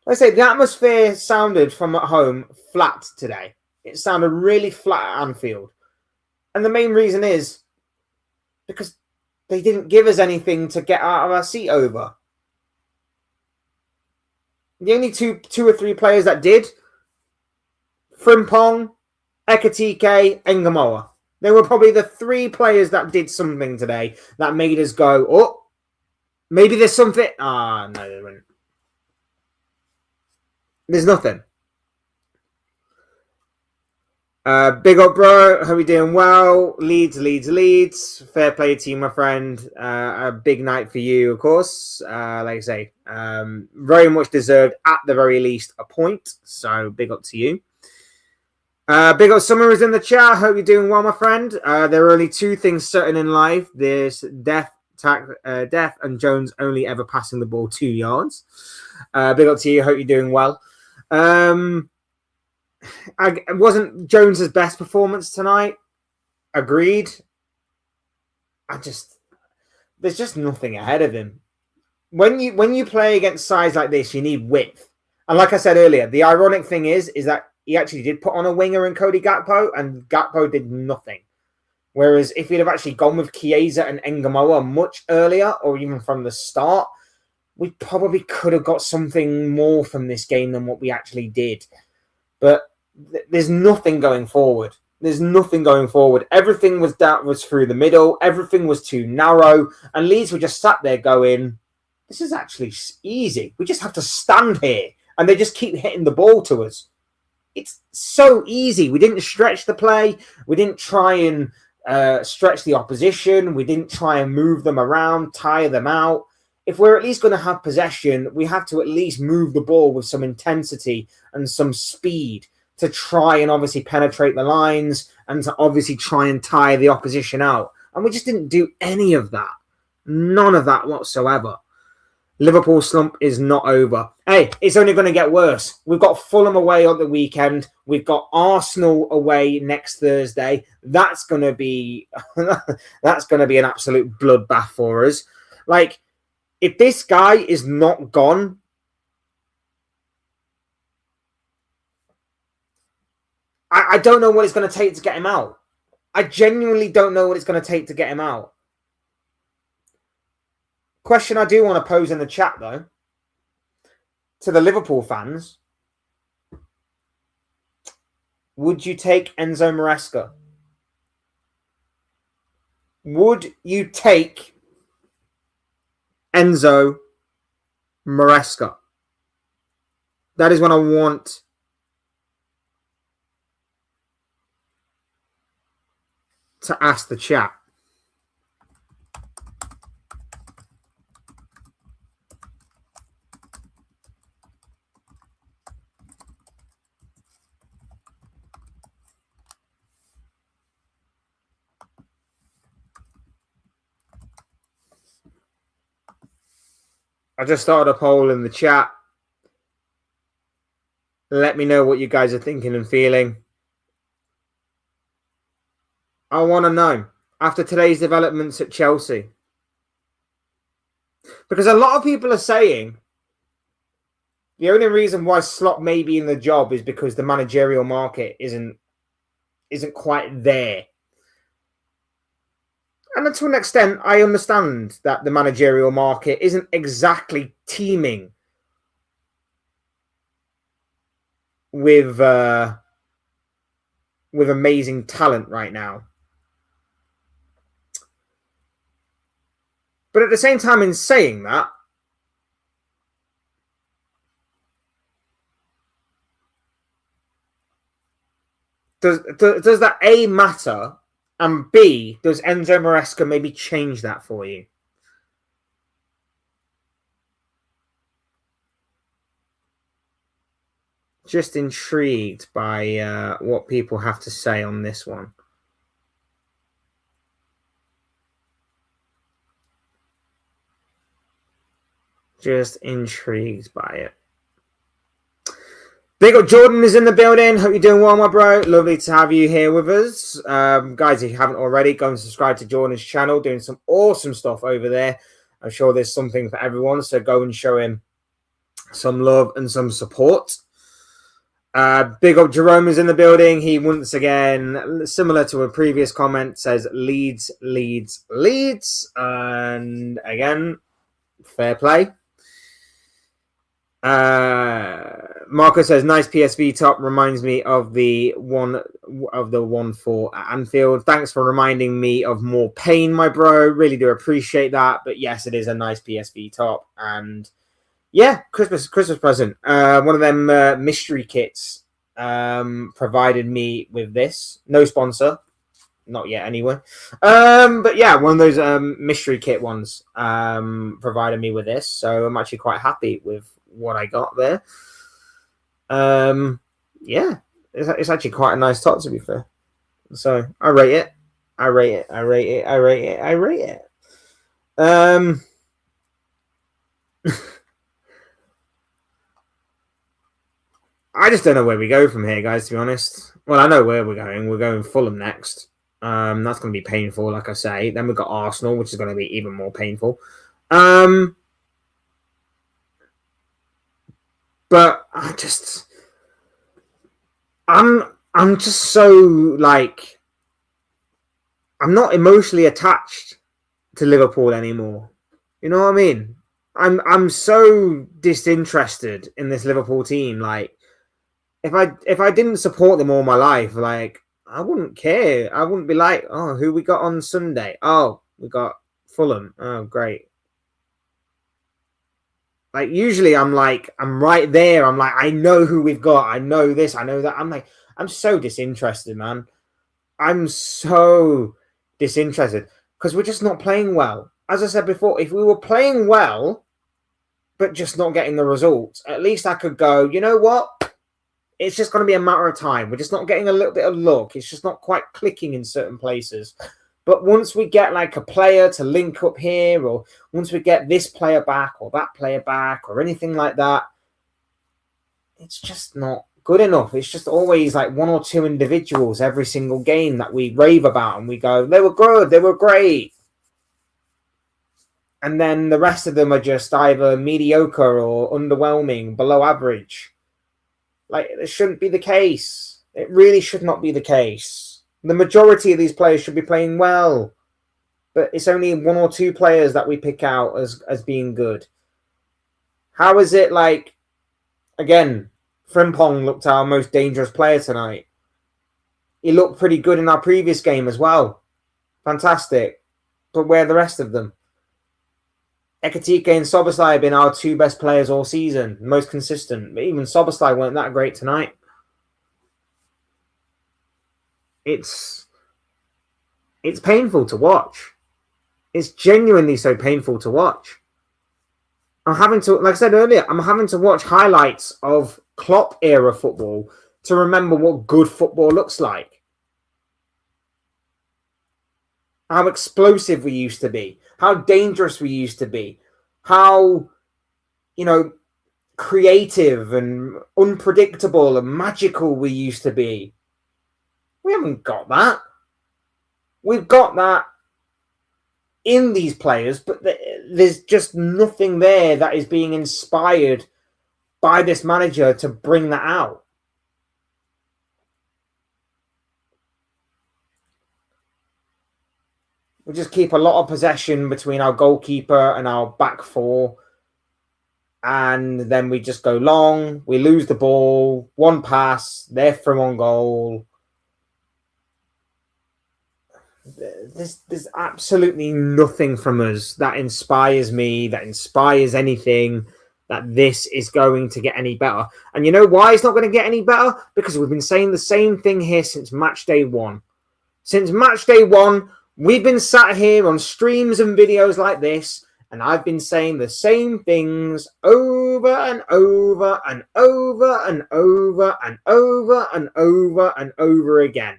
Like I say, the atmosphere sounded from at home flat today. It sounded really flat at Anfield. And the main reason is because they didn't give us anything to get out of our seat over. The only two or three players that did, Frimpong, Ekitike, and Gamoa. They were probably the three players that did something today that made us go, oh, maybe there's something. No, they weren't. There's nothing. Big up, bro. Hope you're doing well. Leeds. Fair play to you, my friend. A big night for you, of course. Like I say, very much deserved, at the very least, a point. So big up to you. Big up Summer is in the chat. Hope you're doing well, my friend. There are only two things certain in life. There's death and Jones only ever passing the ball 2 yards. Big up to you. Hope you're doing well. It wasn't Jones's best performance tonight. Agreed. There's just nothing ahead of him. When you play against sides like this, you need width. And like I said earlier, the ironic thing is that he actually did put on a winger in Cody Gakpo, and Gakpo did nothing. Whereas if he'd have actually gone with Chiesa and Engamoa much earlier, or even from the start, we probably could have got something more from this game than what we actually did. But there's nothing going forward. Everything was through the middle. Everything was too narrow. And Leeds were just sat there going, this is actually easy. We just have to stand here. And they just keep hitting the ball to us. It's so easy. We didn't stretch the play. We didn't try and stretch the opposition. We didn't try and move them around, tire them out. If we're at least going to have possession, we have to at least move the ball with some intensity and some speed to try and obviously penetrate the lines and to obviously try and tire the opposition out. And we just didn't do any of that. None of that whatsoever. Liverpool slump is not over. Hey, it's only going to get worse. We've got Fulham away on the weekend. We've got Arsenal away next Thursday. That's going to be an absolute bloodbath for us. Like, if this guy is not gone, I don't know what it's going to take to get him out. I genuinely don't know what it's going to take to get him out. Question I do want to pose in the chat, though, to the Liverpool fans. Would you take Enzo Maresca? Would you take Enzo Maresca? That is what I want to ask the chat. I just started a poll in the chat. Let me know what you guys are thinking and feeling. I want to know after today's developments at Chelsea. Because a lot of people are saying the only reason why Slot may be in the job is because the managerial market isn't quite there. And to an extent, I understand that the managerial market isn't exactly teeming with amazing talent right now. But at the same time, in saying that, does that A matter? And B, does Enzo Maresca maybe change that for you? Just intrigued by what people have to say on this one. Just intrigued by it. Big up Jordan is in the building. Hope you're doing well, my bro. Lovely to have you here with us. Guys, if you haven't already, go and subscribe to Jordan's channel. Doing some awesome stuff over there. I'm sure there's something for everyone. So go and show him some love and some support. Big up Jerome is in the building. He once again, similar to a previous comment, says Leeds. And again, fair play. Marco says nice PSV top, reminds me of the 1-4 at Anfield. Thanks for reminding me of more pain, my bro. Really do appreciate that. But yes, it is a nice PSV top, and yeah, Christmas present. One of them mystery kits provided me with this. No sponsor, not yet anyway. But yeah, one of those mystery kit ones provided me with this, so I'm actually quite happy with what I got there. Yeah, It's actually quite a nice top, to be fair. So I rate it. I rate it. I rate it. I rate it. I rate it. I just don't know where we go from here, guys, to be honest. Well, I know where we're going. We're going Fulham next. That's going to be painful, like I say. Then we've got Arsenal, which is going to be even more painful. But I'm just so, like, I'm not emotionally attached to Liverpool anymore. You know what I mean? I'm so disinterested in this Liverpool team. Like, if I didn't support them all my life, like, I wouldn't care. I wouldn't be like, oh, who we got on Sunday? Oh, we got Fulham. Oh, great. Like, usually I'm right there. I'm like, I know who we've got. I know this. I know that. I'm so disinterested, man. I'm so disinterested because we're just not playing well. As I said before, if we were playing well, but just not getting the results, at least I could go, you know what? It's just going to be a matter of time. We're just not getting a little bit of luck. It's just not quite clicking in certain places. But once we get like a player to link up here, or once we get this player back or that player back or anything like that, it's just not good enough. It's just always like one or two individuals every single game that we rave about and we go, they were good, they were great. And then the rest of them are just either mediocre or underwhelming, below average. Like, this shouldn't be the case. It really should not be the case. The majority of these players should be playing well. But it's only one or two players that we pick out as being good. How is it like, again, Frimpong looked our most dangerous player tonight. He looked pretty good in our previous game as well. Fantastic. But where are the rest of them? Ekitike and Szoboszlai have been our two best players all season, most consistent. But even Szoboszlai weren't that great tonight. It's painful to watch. It's genuinely so painful to watch. I'm having to, like I said earlier, I'm having to watch highlights of Klopp era football to remember what good football looks like. How explosive we used to be. How dangerous we used to be. How, creative and unpredictable and magical we used to be. We haven't got that. We've got that in these players, but there's just nothing there that is being inspired by this manager to bring that out. We just keep a lot of possession between our goalkeeper and our back four. And then we just go long. We lose the ball. One pass. They're from on goal. There's absolutely nothing from us that inspires me, that inspires anything, that this is going to get any better. And you know why it's not going to get any better? Because we've been saying the same thing here since match day one. Since match day one, we've been sat here on streams and videos like this, and I've been saying the same things over and over and over and over and over and over and over again.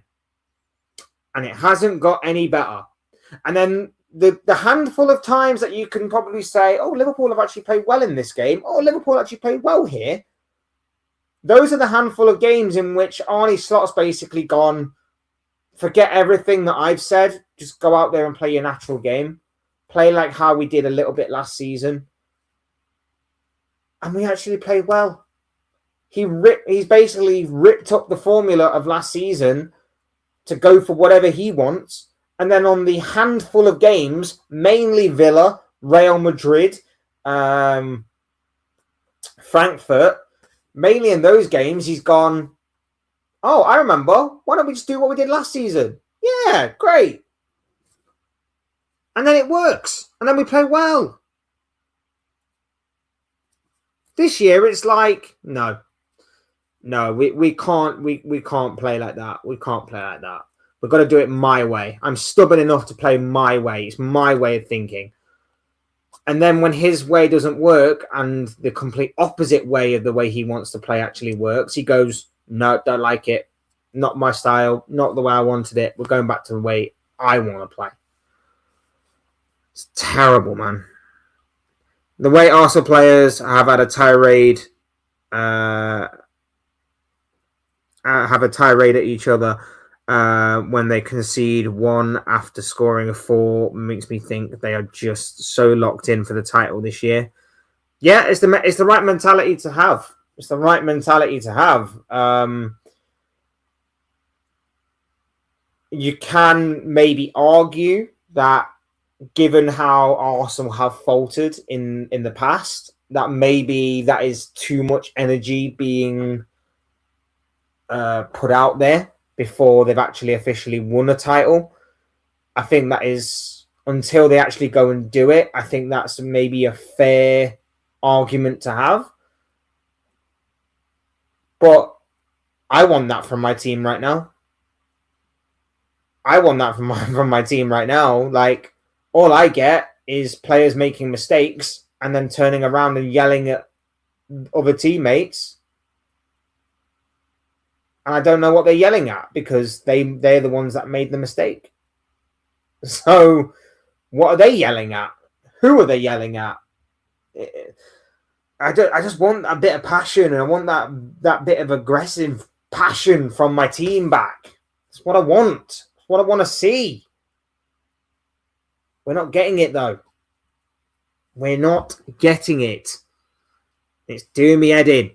And it hasn't got any better. And then the handful of times that you can probably say, oh, Liverpool have actually played well in this game. Oh, Liverpool actually played well here. Those are the handful of games in which Arne Slot's basically gone, forget everything that I've said. Just go out there and play your natural game. Play like how we did a little bit last season. And we actually played well. He's basically ripped up the formula of last season to go for whatever he wants. And then on the handful of games, mainly Villa, Real Madrid, Frankfurt, mainly in those games, he's gone, oh, I remember. Why don't we just do what we did last season? Yeah, great. And then it works. And then we play well. This year, it's like, no, we can't play like that. We can't play like that. We've got to do it my way. I'm stubborn enough to play my way. It's my way of thinking. And then when his way doesn't work and the complete opposite way of the way he wants to play actually works, he goes, No, don't like it. Not my style. Not the way I wanted it. We're going back to the way I want to play. It's terrible, man. The way Arsenal players have had a tirade, at each other when they concede one after scoring a four, makes me think they are just so locked in for the title this year. Yeah, it's the right mentality to have. It's the right mentality to have. You can maybe argue that, given how Arsenal have faltered in the past, that maybe that is too much energy being put out there before they've actually officially won a title. I think that is, until they actually go and do it, I think that's maybe a fair argument to have. But I want that from my team right now. I want that from my team right now. Like, all I get is players making mistakes and then turning around and yelling at other teammates. And I don't know what they're yelling at, because they're the ones that made the mistake. So what are they yelling at? Who are they yelling at? I just want a bit of passion, and I want that bit of aggressive passion from my team back. That's what I want. That's what I want to see. We're not getting it, though. We're not getting it. It's doing me head in.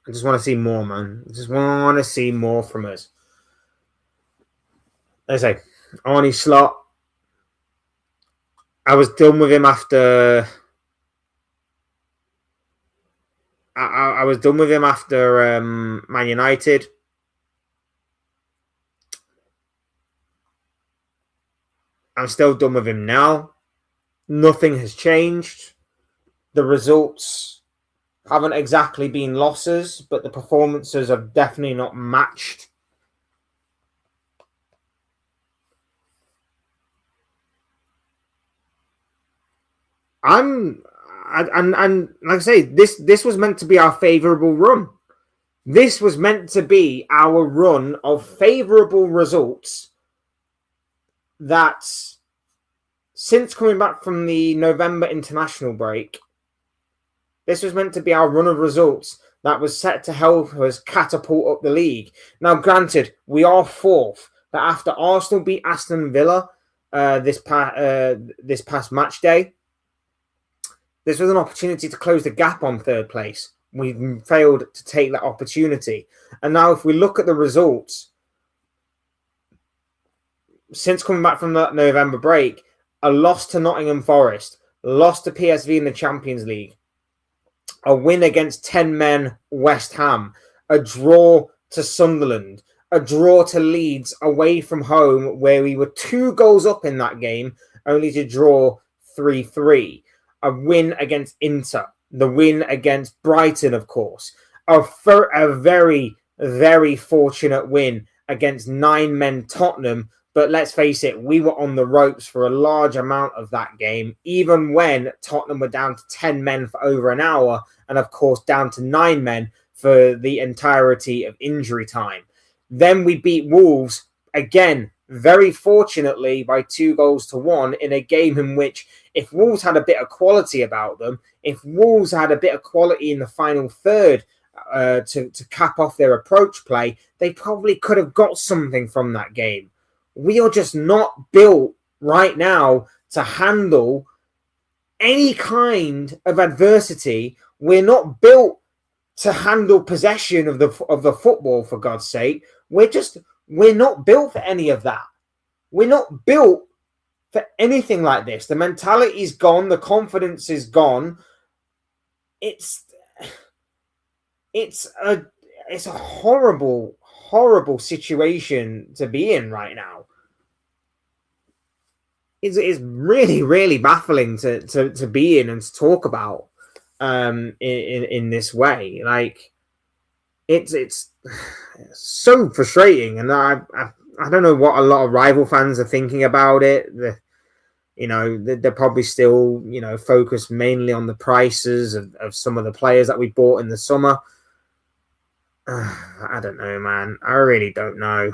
I just want to see more, man. I just want to see more from us. As I say, Arnie Slot, I was done with him after. I was done with him after Man United. I'm still done with him now. Nothing has changed. The results haven't exactly been losses, but the performances have definitely not matched. And like I say, this was meant to be our favourable run. This was meant to be our run of favourable results that, since coming back from the November international break, this was meant to be our run of results that was set to help us catapult up the league. Now, granted, we are fourth, but after Arsenal beat Aston Villa this past match day, this was an opportunity to close the gap on third place. We failed to take that opportunity. And now if we look at the results, since coming back from that November break, a loss to Nottingham Forest, loss to PSV in the Champions League, a win against 10 men West Ham, a draw to Sunderland, a draw to Leeds away from home, where we were 2 goals up in that game, only to draw 3-3. A win against Inter, the win against Brighton, of course, a very, very fortunate win against 9 men Tottenham. But let's face it, we were on the ropes for a large amount of that game, even when Tottenham were down to 10 men for over an hour, and of course down to 9 men for the entirety of injury time. Then we beat Wolves, again, very fortunately, by 2-1 in a game in which, if Wolves had a bit of quality about them, if Wolves had a bit of quality in the final third to cap off their approach play, they probably could have got something from that game. We are just not built right now to handle any kind of adversity. We're not built to handle possession of the football, for God's sake. We're not built for any of that. We're not built for anything like this. The mentality is gone. The confidence is gone. It's a horrible, horrible situation to be in right now. It's really, really baffling to be in and to talk about in this way. Like, it's so frustrating, and I don't know what a lot of rival fans are thinking about it. They're probably still focused mainly on the prices of some of the players that we bought in the summer. I don't know, man. I really don't know.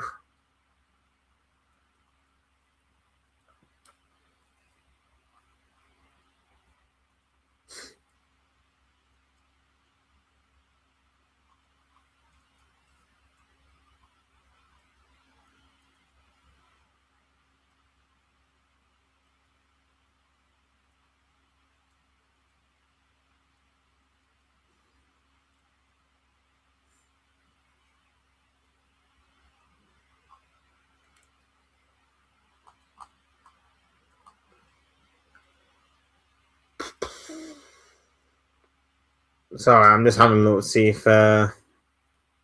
Sorry, I'm just having a look to see if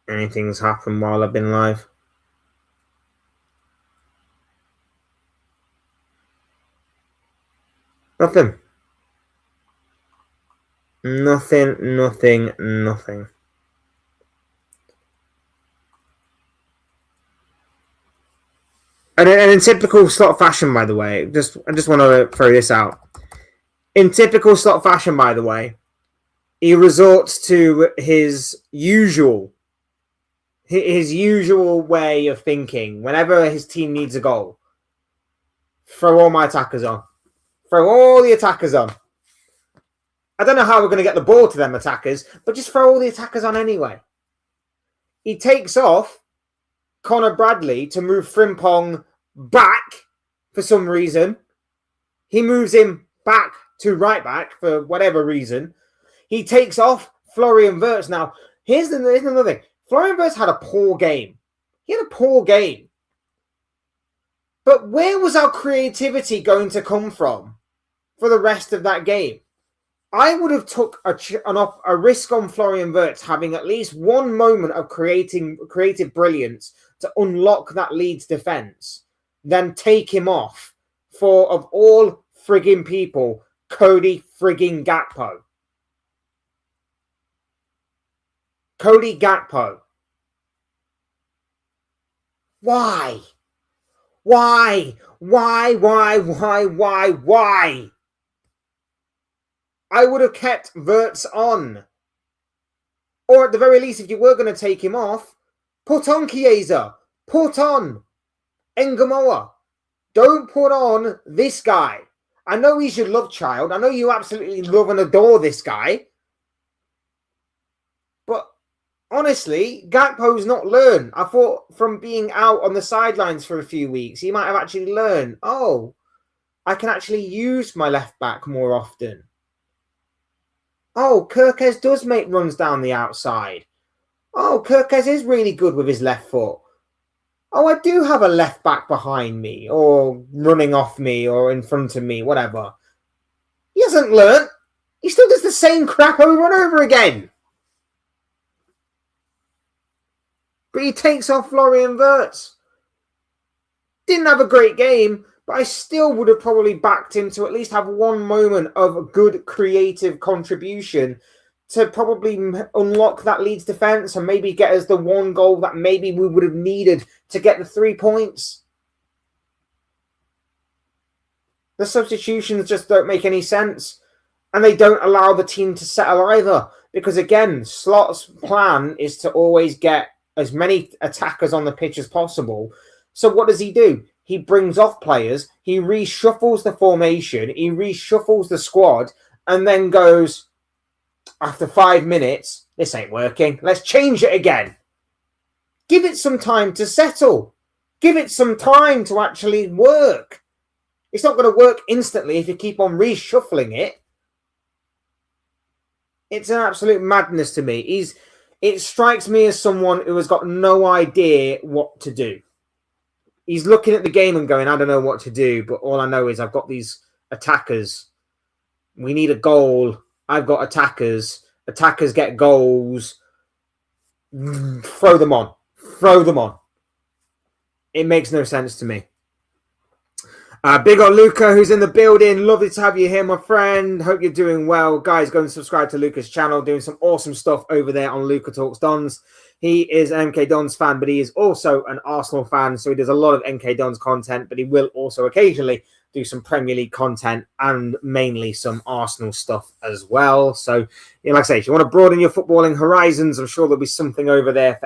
anything's happened while I've been live. Nothing. Nothing. And in typical slot fashion, by the way, I just want to throw this out. In typical slot fashion, by the way, he resorts to his usual way of thinking. Whenever his team needs a goal, throw all my attackers on. Throw all the attackers on. I don't know how we're going to get the ball to them attackers, but just throw all the attackers on anyway. He takes off Connor Bradley to move Frimpong back for some reason. He moves him back to right back for whatever reason. He takes off Florian Wirtz. Now, here's another thing. Florian Wirtz had a poor game. He had a poor game. But where was our creativity going to come from for the rest of that game? I would have took a risk on Florian Wirtz having at least one moment of creative brilliance to unlock that Leeds defence, then take him off for, of all frigging people, Cody frigging Gakpo. Cody Gakpo. Why? I would have kept Wirtz on. Or at the very least, if you were going to take him off, put on Chiesa. Put on Engamoa. Don't put on this guy. I know he's your love child. I know you absolutely love and adore this guy. But honestly, Gakpo's not learned. I thought from being out on the sidelines for a few weeks, he might have actually learned, oh, I can actually use my left back more often. Oh, Kirkes does make runs down the outside. Oh, Kirkes is really good with his left foot. Oh, I do have a left back behind me or running off me or in front of me, whatever. He hasn't learnt. He still does the same crap over and over again. But he takes off Florian Wirtz. Didn't have a great game, but I still would have probably backed him to at least have one moment of a good creative contribution to probably unlock that Leeds defence and maybe get us the one goal that maybe we would have needed to get the 3 points. The substitutions just don't make any sense. And they don't allow the team to settle either. Because again, Slot's plan is to always get as many attackers on the pitch as possible. So what does he do? He brings off players, he reshuffles the formation, he reshuffles the squad, and then goes, after 5 minutes, this ain't working, let's change it again. Give it some time to settle. Give it some time to actually work. It's not going to work instantly if you keep on reshuffling it. It's an absolute madness to me. It strikes me as someone who has got no idea what to do. He's looking at the game and going, I don't know what to do, but all I know is I've got these attackers. We need a goal. I've got attackers. Attackers get goals. Throw them on. Throw them on. It makes no sense to me. Big old Luca, who's in the building. Lovely to have you here, my friend. Hope you're doing well. Guys, go and subscribe to Luca's channel. Doing some awesome stuff over there on Luca Talks Dons. He is an MK Dons fan, but he is also an Arsenal fan. So he does a lot of MK Dons content, but he will also occasionally do some Premier League content and mainly some Arsenal stuff as well. So, like I say, if you want to broaden your footballing horizons, I'm sure there'll be something over there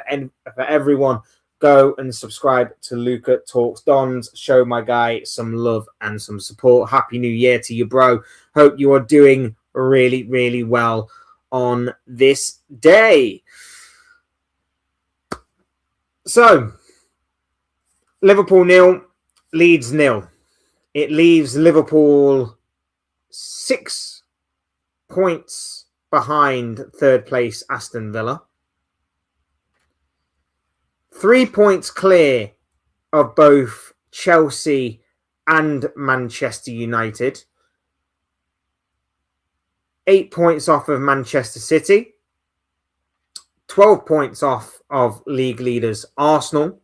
for everyone. Go and subscribe to Luca Talks Dons. Show my guy some love and some support. Happy New Year to you, bro. Hope you are doing really, really well on this day. So, Liverpool 0, Leeds 0. It leaves Liverpool 6 points behind third place Aston Villa. 3 points clear of both Chelsea and Manchester United. 8 points off of Manchester City. 12 points off of league leaders Arsenal.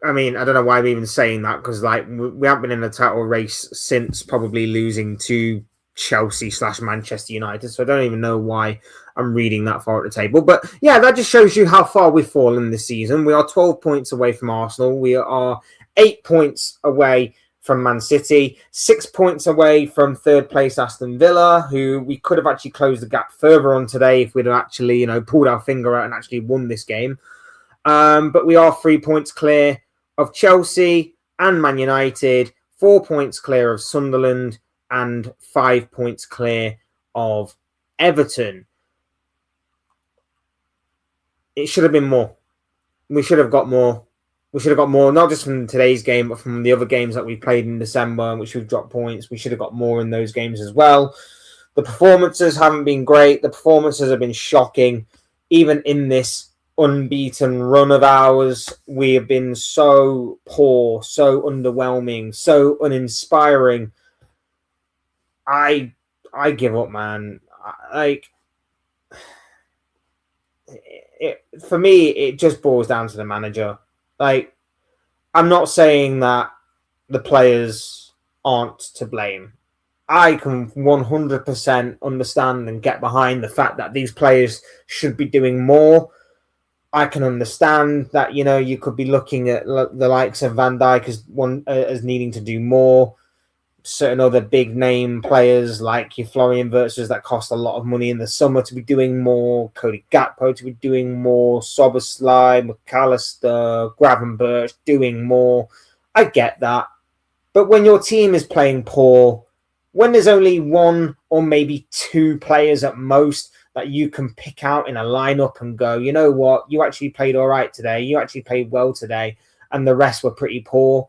I mean, I don't know why I'm even saying that because we haven't been in a title race since probably losing to Chelsea/Manchester United. So I don't even know why I'm reading that far at the table. But yeah, that just shows you how far we've fallen this season. We are 12 points away from Arsenal. We are 8 points away from Man City, 6 points away from third place Aston Villa, who we could have actually closed the gap further on today if we'd have actually, pulled our finger out and actually won this game. But we are 3 points clear of Chelsea and Man United, 4 points clear of Sunderland, and 5 points clear of Everton. It should have been more. We should have got more. We should have got more, not just from today's game, but from the other games that we played in December, in which we've dropped points. We should have got more in those games as well. The performances haven't been great. The performances have been shocking. Even in this unbeaten run of ours, we have been so poor, so underwhelming, so uninspiring. I give up, man. For me, it just boils down to the manager. I'm not saying that the players aren't to blame. I can 100% understand and get behind the fact that these players should be doing more. I can understand that, you could be looking at the likes of Van Dijk as needing to do more. Certain other big name players like your Florian Wirtzes that cost a lot of money in the summer to be doing more, Cody Gakpo to be doing more, Szoboszlai, McAllister, Gravenberch doing more. I get that. But when your team is playing poor, when there's only one or maybe two players at most that you can pick out in a lineup and go, you know what, you actually played all right today, you actually played well today, and the rest were pretty poor,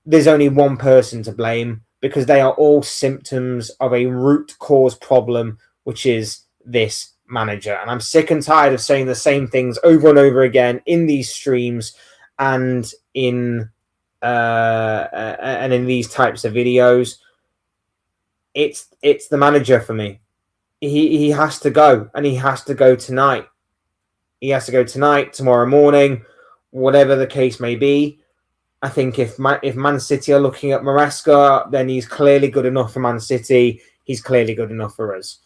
there's only one person to blame because they are all symptoms of a root cause problem, which is this manager. And I'm sick and tired of saying the same things over and over again in these streams and in these types of videos. It's the manager for me. He has to go, and he has to go tonight. He has to go tonight, tomorrow morning, whatever the case may be. I think if Man City are looking at Maresca, then he's clearly good enough for Man City. He's clearly good enough for us.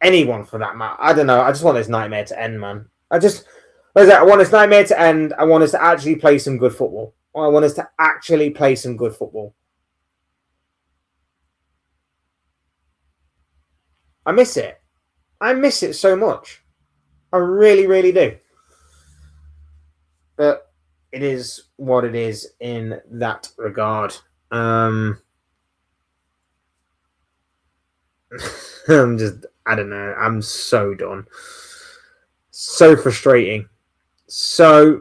Anyone for that matter. I don't know. I just want this nightmare to end, man. I want this nightmare to end. I want us to actually play some good football. I want us to actually play some good football. I miss it. I miss it so much. I really, really do. But it is what it is in that regard. I don't know. I'm so done. So frustrating. So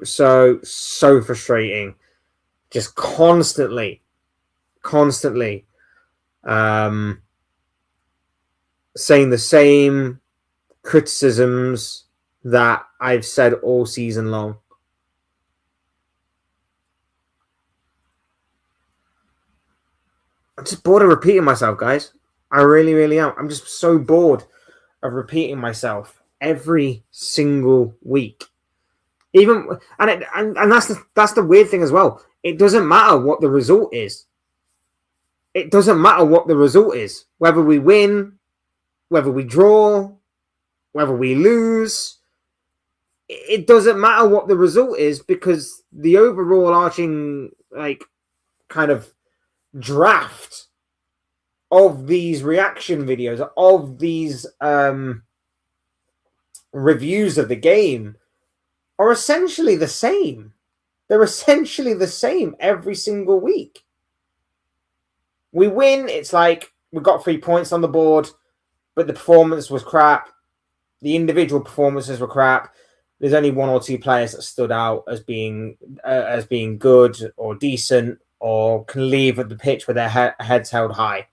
frustrating. Just constantly saying the same criticisms that I've said all season long. I'm just bored of repeating myself, guys. I really, really am. I'm just so bored of repeating myself every single week. And that's the weird thing as well. It doesn't matter what the result is. It doesn't matter what the result is. Whether we win, whether we draw, whether we lose, it doesn't matter what the result is, because the overall arching kind of draft of these reaction videos, of these reviews of the game, are essentially the same. They're essentially the same every single week. We win, it's like we got 3 points on the board, but the performance was crap. The individual performances were crap. There's only 1 or 2 players that stood out as being good or decent, or can leave the pitch with their heads held high.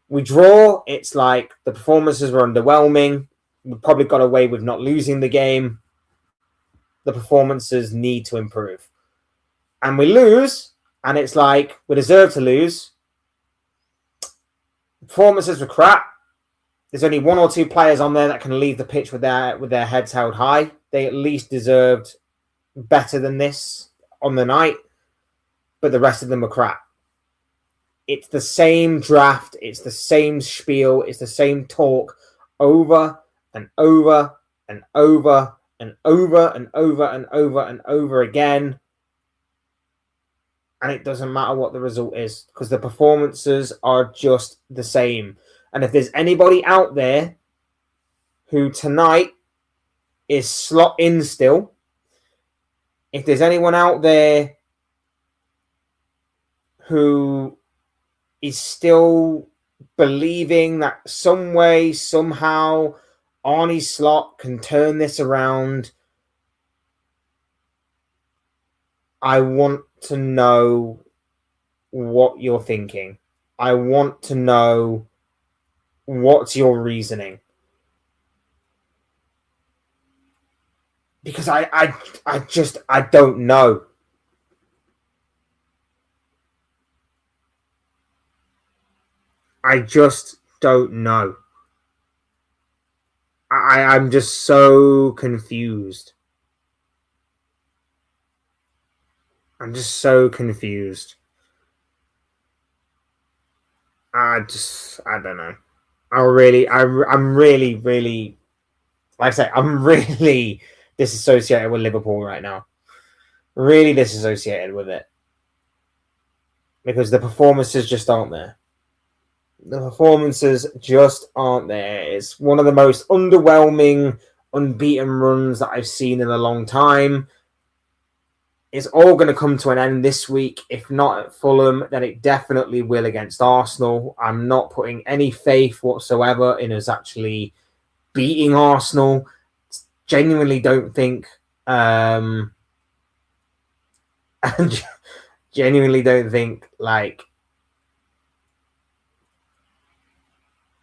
We draw, it's like the performances were underwhelming. We probably got away with not losing the game. The performances need to improve. And we lose, and it's like we deserve to lose. Performances were crap. There's only 1 or 2 players on there that can leave the pitch with their heads held high. They at least deserved better than this on the night, but the rest of them were crap. It's the same draft. It's the same spiel. It's the same talk over and over and over and over and over and over and over again. And it doesn't matter what the result is, because the performances are just the same. And if there's anybody out there who tonight is slot in still, if there's anyone out there who is still believing that some way, somehow, Arne Slot can turn this around, I want to know what you're thinking. I want to know what's your reasoning. Because I don't know. I just don't know. I'm just so confused. I'm just so confused. I don't know. I'm really, like I say, I'm really disassociated with Liverpool right now. Really disassociated with it. Because the performances just aren't there. The performances just aren't there. It's one of the most underwhelming, unbeaten runs that I've seen in a long time. It's all going to come to an end this week. If not at Fulham, then it definitely will against Arsenal. I'm not putting any faith whatsoever in us actually beating Arsenal. Genuinely don't think... genuinely don't think, like...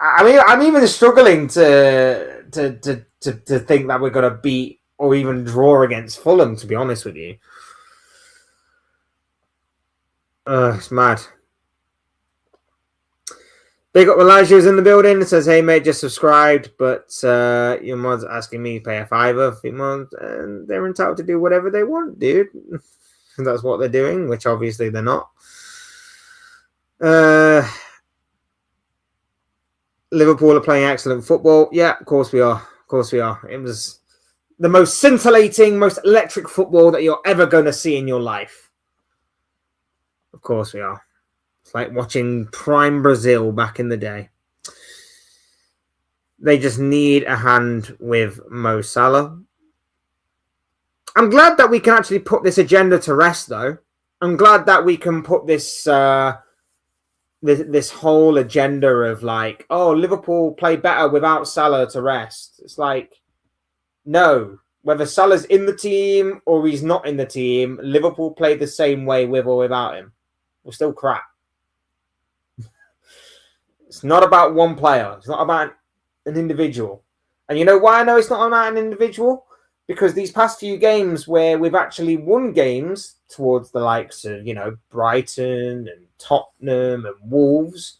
I mean, I'm even struggling to think that we're going to beat or even draw against Fulham, to be honest with you. It's mad. Big up Elijah's in the building. It says, hey, mate, just subscribed, but your mod's asking me to pay a $5 for mod, and they're entitled to do whatever they want, dude. That's what they're doing, which obviously they're not. Liverpool are playing excellent football. Yeah, of course we are. Of course we are. It was the most scintillating, most electric football that you're ever going to see in your life. Of course we are. It's like watching prime Brazil back in the day. They just need a hand with Mo Salah. I'm glad that we can actually put this agenda to rest, though. I'm glad that we can put this... this whole agenda of like, oh, Liverpool play better without Salah to rest. It's like, no. Whether Salah's in the team or he's not in the team, Liverpool play the same way with or without him. We're still crap. It's not about one player. It's not about an individual. And you know why I know it's not about an individual? Because these past few games where we've actually won games towards the likes of, you know, Brighton and Tottenham and Wolves,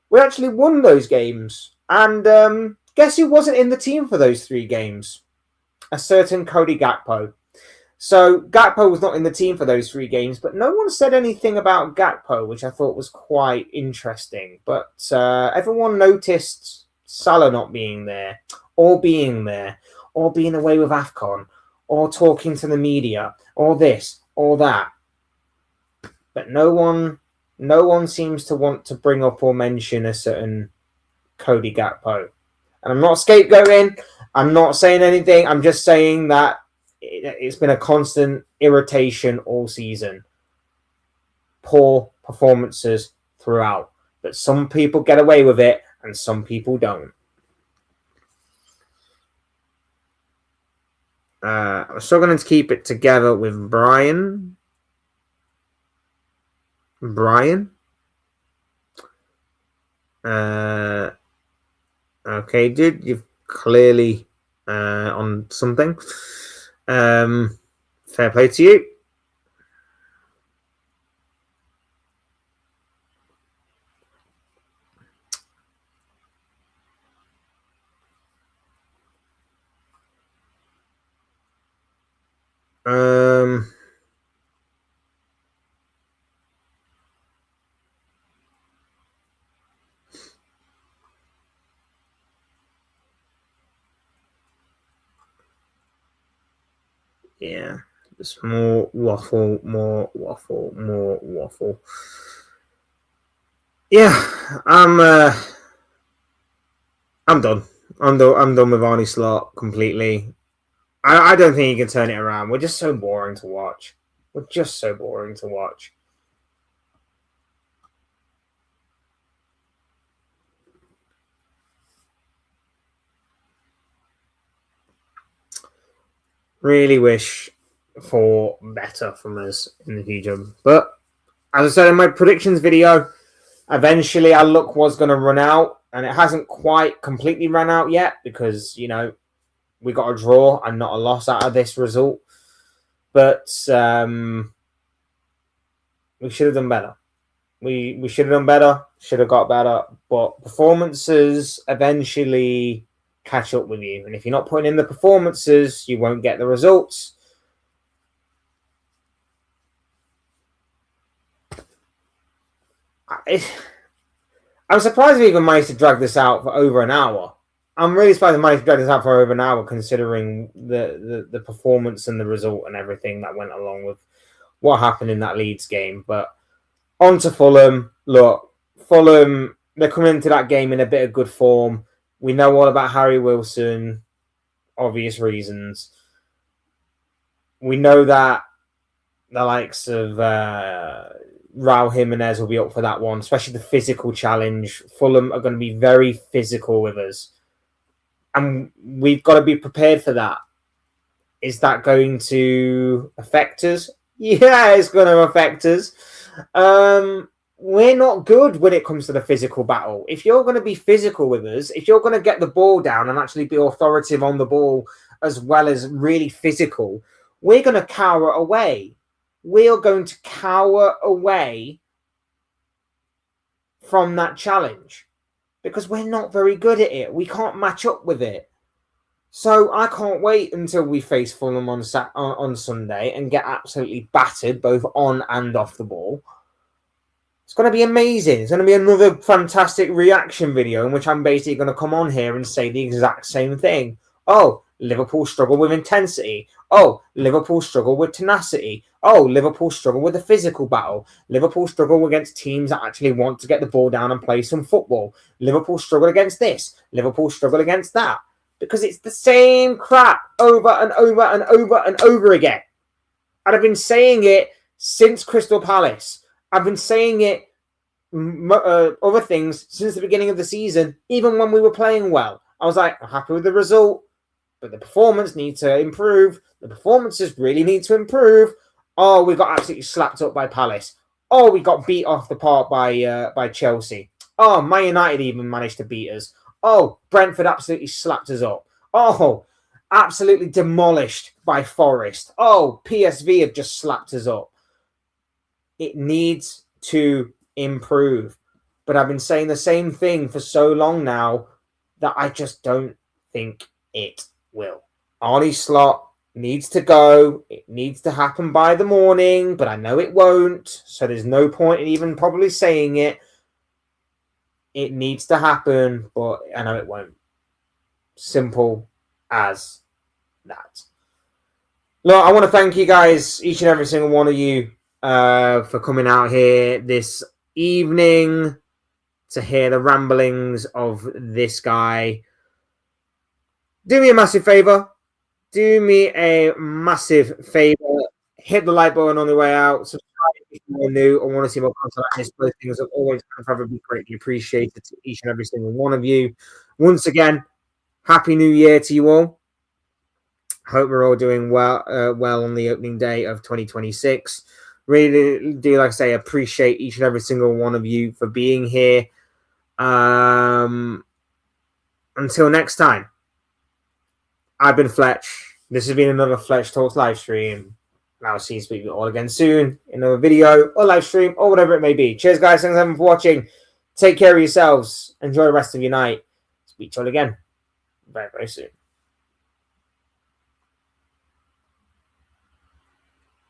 we actually won those games. And guess who wasn't in the team for those 3 games? a certain Cody Gakpo. So Gakpo was not in the team for those 3 games, but no one said anything about Gakpo, which I thought was quite interesting. But everyone noticed Salah not being there, or being there, or being away with AFCON, or talking to the media, or this, or that. But no one seems to want to bring up or mention a certain Cody Gakpo. And I'm not scapegoating. I'm not saying anything. I'm just saying that it's been a constant irritation all season. Poor performances throughout. But some people get away with it and some people don't. I'm struggling to keep it together with Brian. Okay, dude, you've clearly on something. Fair play to you. Yeah, just more waffle. Yeah, I'm done. I'm done with Arnie Slot completely. I don't think he can turn it around. We're just so boring to watch. Really wish for better from us in the future. But as I said in my predictions video, eventually our luck was going to run out, and it hasn't quite completely run out yet because, we got a draw and not a loss out of this result. But we should have done better. We should have done better, should have got better, but performances eventually catch up with you. And if you're not putting in the performances, you won't get the results. I'm surprised we even managed to drag this out for over an hour. I'm really surprised we managed to drag this out for over an hour, considering the performance and the result and everything that went along with what happened in that Leeds game. But on to Fulham. Look, Fulham, they're coming into that game in a bit of good form. We know all about Harry Wilson, obvious reasons. We know that the likes of Raul Jimenez will be up for that one, especially the physical challenge. Fulham are going to be very physical with us. And we've got to be prepared for that. Is that going to affect us? Yeah, it's going to affect us. We're not good when it comes to the physical battle. If you're going to be physical with us, if you're going to get the ball down and actually be authoritative on the ball as well as really physical, we're going to cower away. We are going to cower away from that challenge because we're not very good at it. We can't match up with it. So I can't wait until we face Fulham on Sunday and get absolutely battered both on and off the ball. It's going to be amazing. It's going to be another fantastic reaction video in which I'm basically going to come on here and say the exact same thing. Oh, Liverpool struggle with intensity. Oh, Liverpool struggle with tenacity. Oh, Liverpool struggle with the physical battle. Liverpool struggle against teams that actually want to get the ball down and play some football. Liverpool struggle against this. Liverpool struggle against that. Because it's the same crap over and over and over and over again. And I've been saying it since Crystal Palace. I've been saying it, other things, since the beginning of the season, even when we were playing well. I was like, I'm happy with the result, but the performance needs to improve. The performances really need to improve. Oh, we got absolutely slapped up by Palace. Oh, we got beat off the park by Chelsea. Oh, Man United even managed to beat us. Oh, Brentford absolutely slapped us up. Oh, absolutely demolished by Forest. Oh, PSV have just slapped us up. It needs to improve. But I've been saying the same thing for so long now that I just don't think it will. Arnie Slot needs to go. It needs to happen by the morning, but I know it won't. So there's no point in even probably saying it. It needs to happen, but I know it won't. Simple as that. Look, I want to thank you guys, each and every single one of you, for coming out here this evening to hear the ramblings of this guy. Do me a massive favor. Do me a massive favor. Hit the like button on the way out. Subscribe if you're new or want to see more content like this. Both things are always probably greatly appreciated to each and every single one of you. Once again, Happy New Year to you all. Hope we're all doing well on the opening day of 2026. Really do, like I say, appreciate each and every single one of you for being here. Until next time, I've been Fletch. This has been another Fletch Talks live stream. I'll see you speak all again soon in a video or live stream or whatever it may be. Cheers, guys. Thanks everyone for watching. Take care of yourselves. Enjoy the rest of your night. Speak to you all again very, very soon.